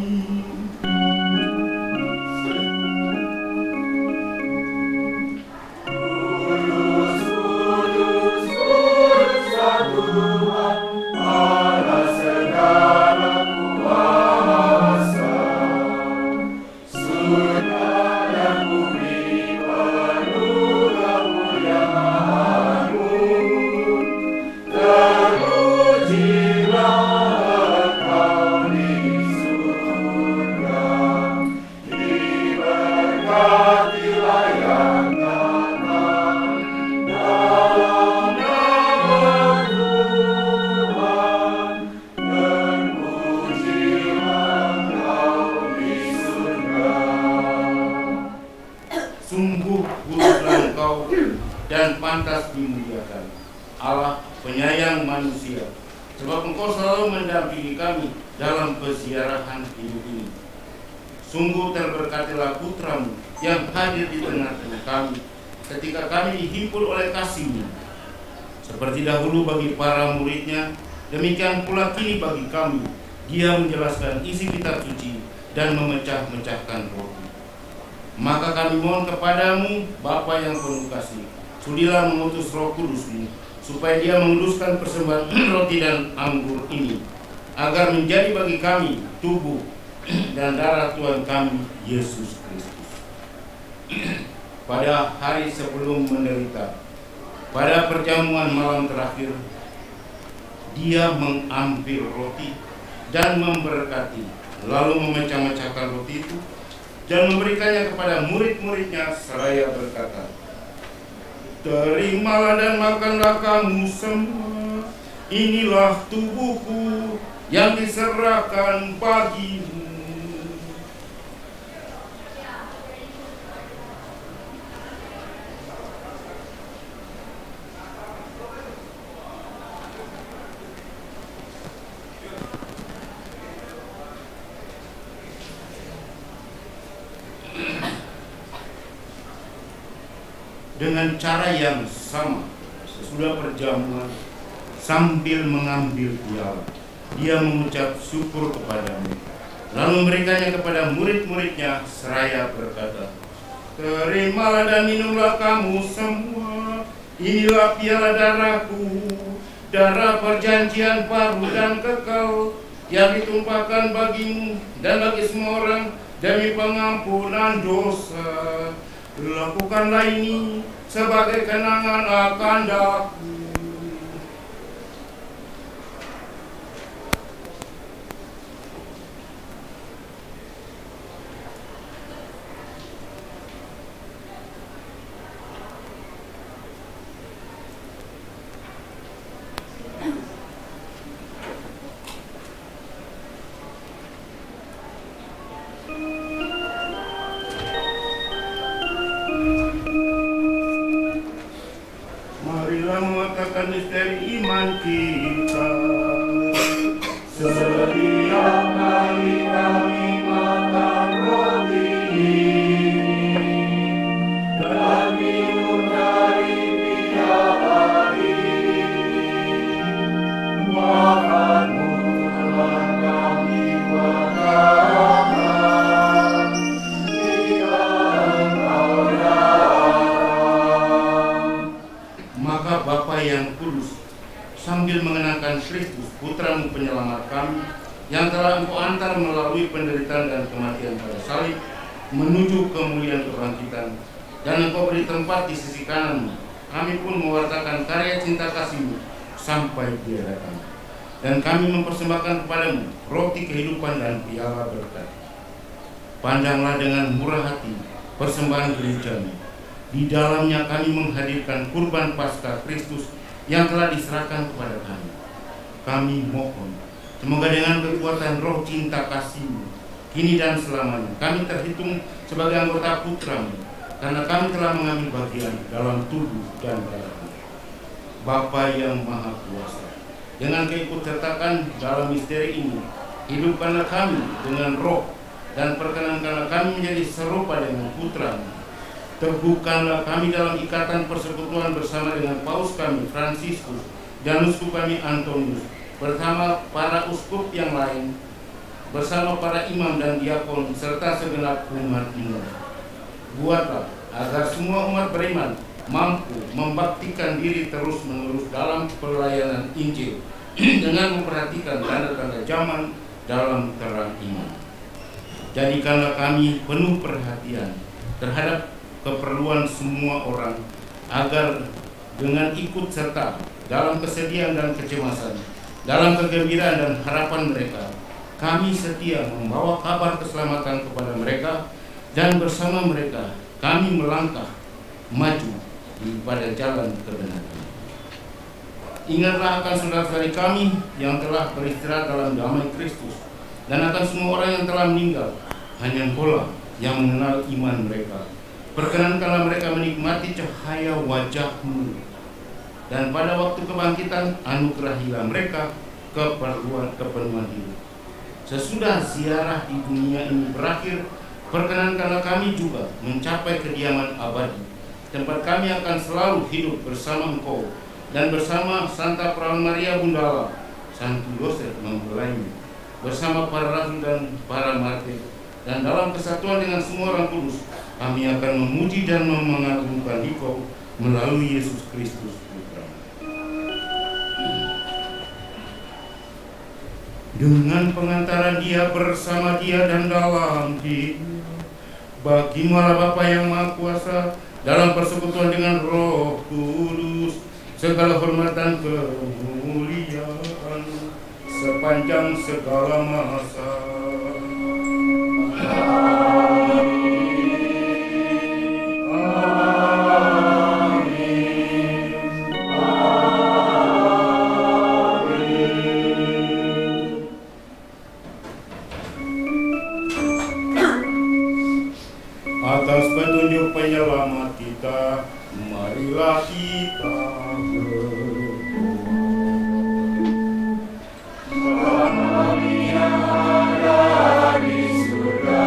Dan pantas dimuliakan, Allah penyayang manusia, sebab Engkau selalu mendampingi kami dalam peziarahan hidup ini. Sungguh terberkatilah putramu yang hadir di tengah-tengah kami ketika kami dihimpun oleh kasih-Mu. Seperti dahulu bagi para muridnya, demikian pula kini bagi kami. Dia menjelaskan isi kitab suci dan memecah-mecahkan roti. Maka kami mohon kepadamu, Bapa yang penuh kasih, sudilah mengutus Roh Kudus-Mu, supaya Dia menguduskan persembahan roti dan anggur ini, agar menjadi bagi kami tubuh dan darah Tuhan kami, Yesus Kristus. Pada hari sebelum menderita, pada perjamuan malam terakhir, Dia mengambil roti dan memberkati, lalu memecah-mecahkan roti itu dan memberikannya kepada murid-muridnya seraya berkata, "Terimalah dan makanlah kamu semua, inilah tubuhku yang diserahkan bagimu." Dengan cara yang sama, sesudah perjamuan, sambil mengambil piala, Dia mengucap syukur kepadamu, lalu memberikannya kepada murid-muridnya seraya berkata, "Terimalah dan minumlah kamu semua, inilah piala darahku, darah perjanjian baru dan kekal, yang ditumpahkan bagimu dan bagi semua orang demi pengampunan dosa. Lakukanlah ini sebagai kenangan akan aku." misteri iman kita. Setiap kali kami makan roti ini dan minum dari piala ini, makanmu telah kami makan hingga Engkau datang. Maka Bapa yang kudus, sambil mengenangkan Kristus, Putramu penyelamat kami, yang telah Engkau antar melalui penderitaan dan kematian pada salib, menuju kemuliaan kebangkitan, dan Engkau beri tempat di sisi kanan-Mu, kami pun mewartakan karya cinta kasih-Mu sampai Dia datang. Dan kami mempersembahkan kepadamu roti kehidupan dan piala berkat. Pandanglah dengan murah hati persembahan gereja-Mu. Di dalamnya kami menghadirkan kurban Paskah Kristus yang telah diserahkan kepada kami. Kami mohon, semoga dengan kekuatan roh cinta kasih-Mu, kini dan selamanya, kami terhitung sebagai anggota Putra-Mu, karena kami telah mengambil bagian dalam tubuh dan darah-Mu. Bapa yang Maha Kuasa, dengan keikutsertaan dalam misteri ini, hidupkanlah kami dengan roh, dan perkenankanlah kami menjadi serupa dengan Putra-Mu. Teguhkanlah kami dalam ikatan persekutuan bersama dengan Paus kami Fransiskus dan uskup kami Antonius, bersama para uskup yang lain, bersama para imam dan diakon serta segenap umat-Mu. Buatlah agar semua umat beriman mampu membaktikan diri terus-menerus dalam pelayanan Injil dengan memperhatikan tanda-tanda zaman dalam terang iman. Jadikanlah kami penuh perhatian terhadap keperluan semua orang, agar dengan ikut serta dalam kesedihan dan kecemasan, dalam kegembiraan dan harapan mereka, kami setia membawa kabar keselamatan kepada mereka, dan bersama mereka kami melangkah maju pada jalan kebenaran. Ingatlah akan saudara-saudari kami yang telah beristirahat dalam damai Kristus, dan akan semua orang yang telah meninggal. Hanya Engkau yang mengenal iman mereka. Perkenankanlah mereka menikmati cahaya wajah-Mu, dan pada waktu kebangkitan anugerahilah mereka kepenuhan hidup. Sesudah ziarah di dunia ini berakhir, perkenankanlah kami juga mencapai kediaman abadi, tempat kami akan selalu hidup bersama Engkau dan bersama Santa Perawan Maria Bundala, Santo Yosef mempelainya, bersama para rasul dan para martir, dan dalam kesatuan dengan semua orang kudus, kami akan memuji dan mengagungkan Engkau melalui Yesus Kristus Putra. Dengan pengantaran Dia, bersama Dia, dan dalam Dia, bagi-Mu Allah Bapa yang Maha Kuasa, dalam persekutuan dengan Roh Kudus, segala hormat dan kemuliaan sepanjang segala masa. Atas petunjuk penyelamat kita, marilah kita berdoa. Bapa yang ada di surga,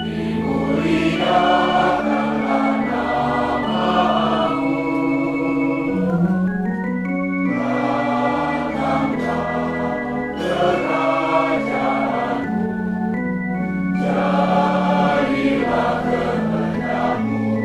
dimuliakanlah nama-Mu. Datanglah kerajaan-Mu, jadilah kehendak-Mu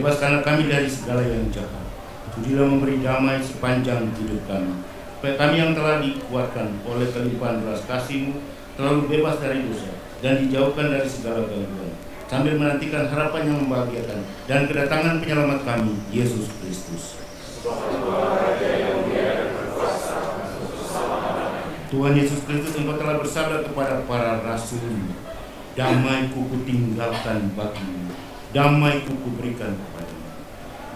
Bebaskanlah kami dari segala yang jahat. Sudilah memberi damai sepanjang hidup kami, supaya kami yang telah dikuatkan oleh kelimpahan belas kasih-Mu terlalu bebas dari dosa dan dijauhkan dari segala gangguan, sambil menantikan harapan yang membahagiakan dan kedatangan penyelamat kami, Yesus Kristus. Tuhan Yesus Kristus, Engkau telah bersabda kepada para rasul, damai Ku tinggalkan bagimu, damai Ku berikan kepadamu.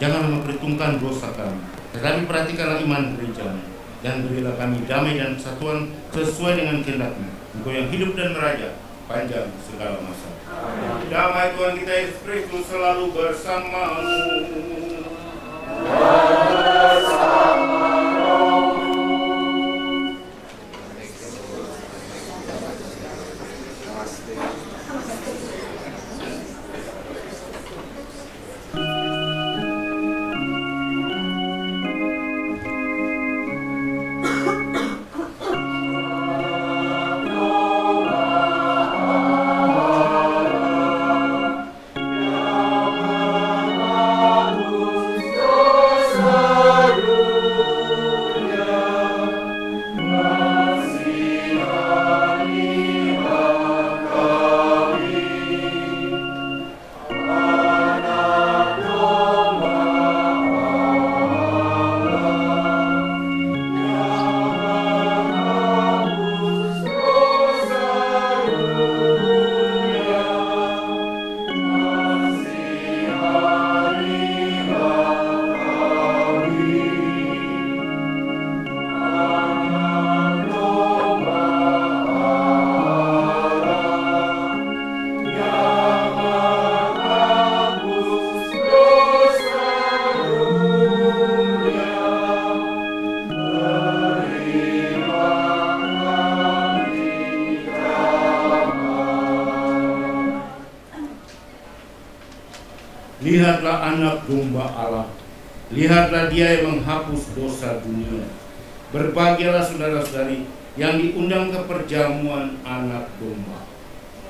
Janganlah memperhitungkan dosa kami, tetapi perhatikanlah iman gereja-Mu, dan berilah kami damai dan kesatuan sesuai dengan kehendak-Mu, Engkau yang hidup dan meraja panjang segala masa. Damai Tuhan kita Yesus Kristus selalu bersamamu. Lihatlah anak domba Allah, lihatlah Dia yang menghapus dosa dunia. Berbahagialah saudara-saudari yang diundang ke perjamuan anak domba.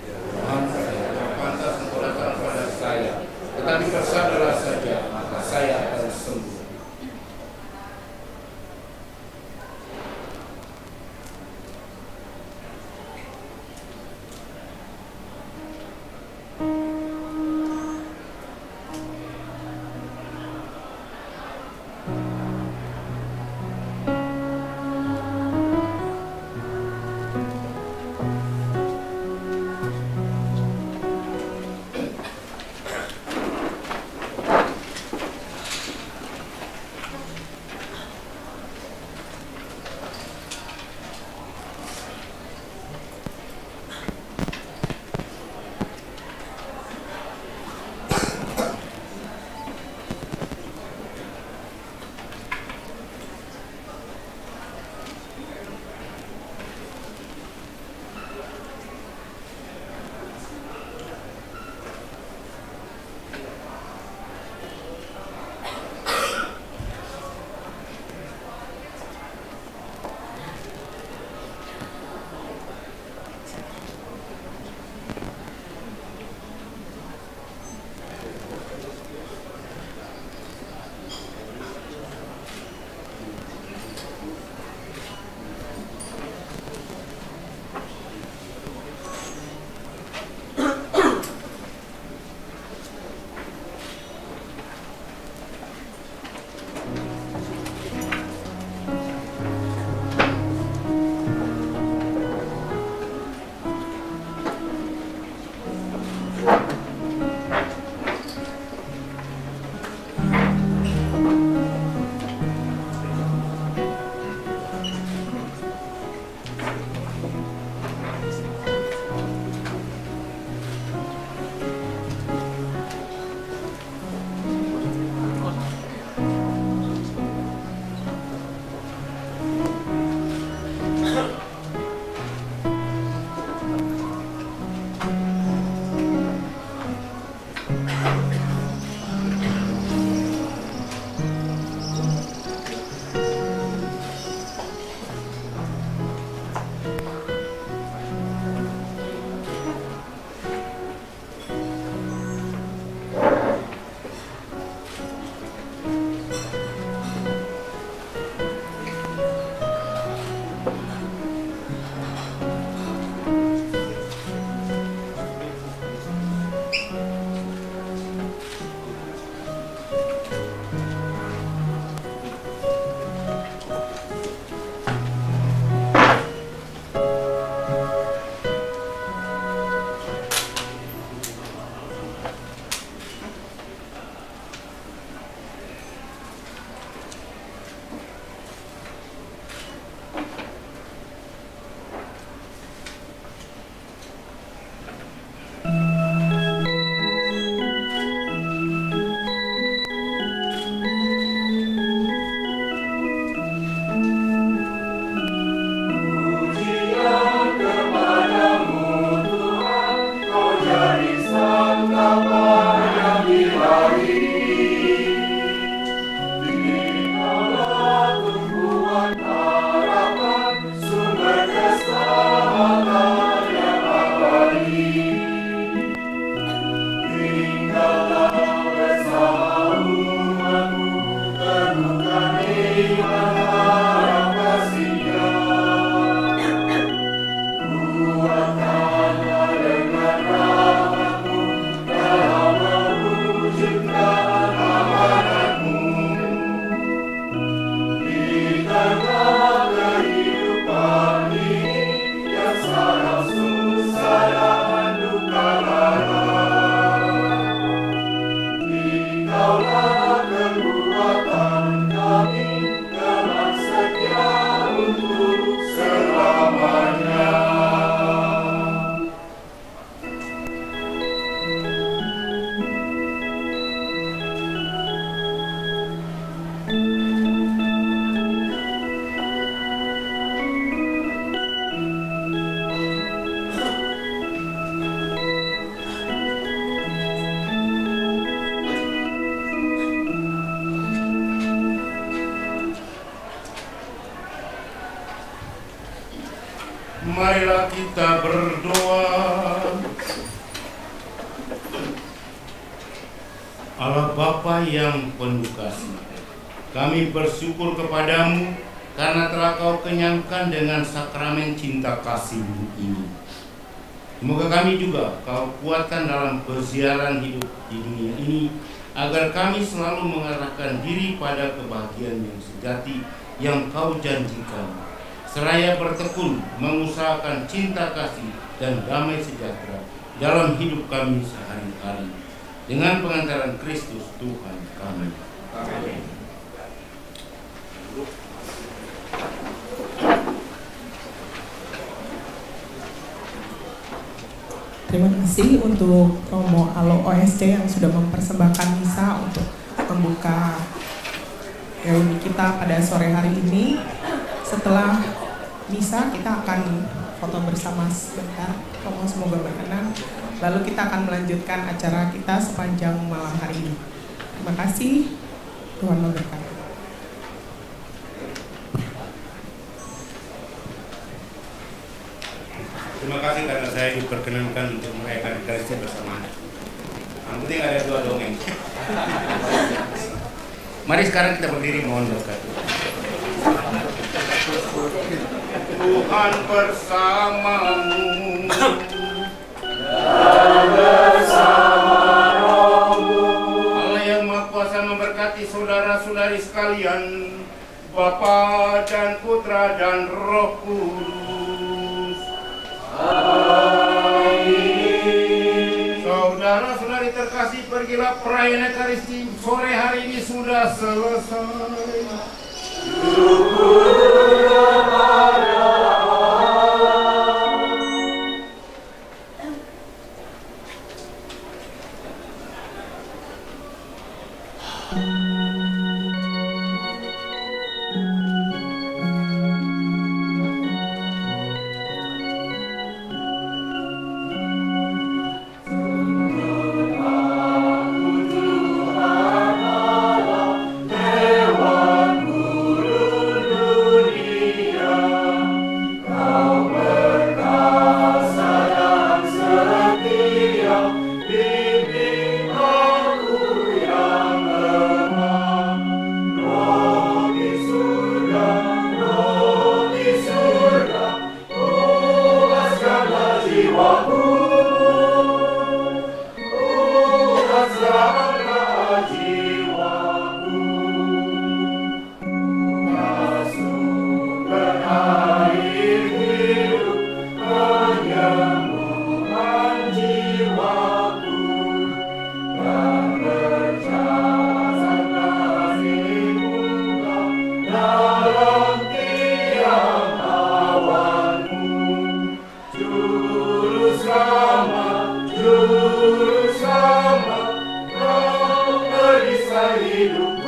Tuhan, saya pantas engkau datang pada saya, tetapi bersabdalah saja, maka saya akan sembuh. kita berdoa. Allah Bapa yang penuh kasih, kami bersyukur kepadamu karena telah Kau kenyangkan dengan sakramen cinta kasih-Mu ini. Semoga kami juga Kau kuatkan dalam perjalanan hidup di dunia ini, agar kami selalu mengarahkan diri pada kebahagiaan yang sejati yang Kau janjikan, seraya bertekun mengusahakan cinta kasih dan damai sejahtera dalam hidup kami sehari-hari. Dengan pengantaran Kristus Tuhan kami. Amin. Terima kasih untuk Romo Alo OSC yang sudah mempersembahkan misa untuk membuka reuni kita pada sore hari ini. Setelah misa kita akan foto bersama sebentar. Romo semoga berkenan. Lalu kita akan melanjutkan acara kita sepanjang malam hari ini. Terima kasih. Tuhan memberkati. Terima kasih karena saya diperkenankan untuk merayakan Ekaristi bersama. Yang penting ada dua dongeng. Mari sekarang kita berdiri mohon berkat. Tuhan bersamamu. Allah yang Maha Kuasa memberkati saudara-saudari sekalian, Bapa dan Putra dan Roh Kudus. Amin. Saudara-saudari terkasih, pergilah perayaan Ekaristi sore hari ini sudah selesai. Hidup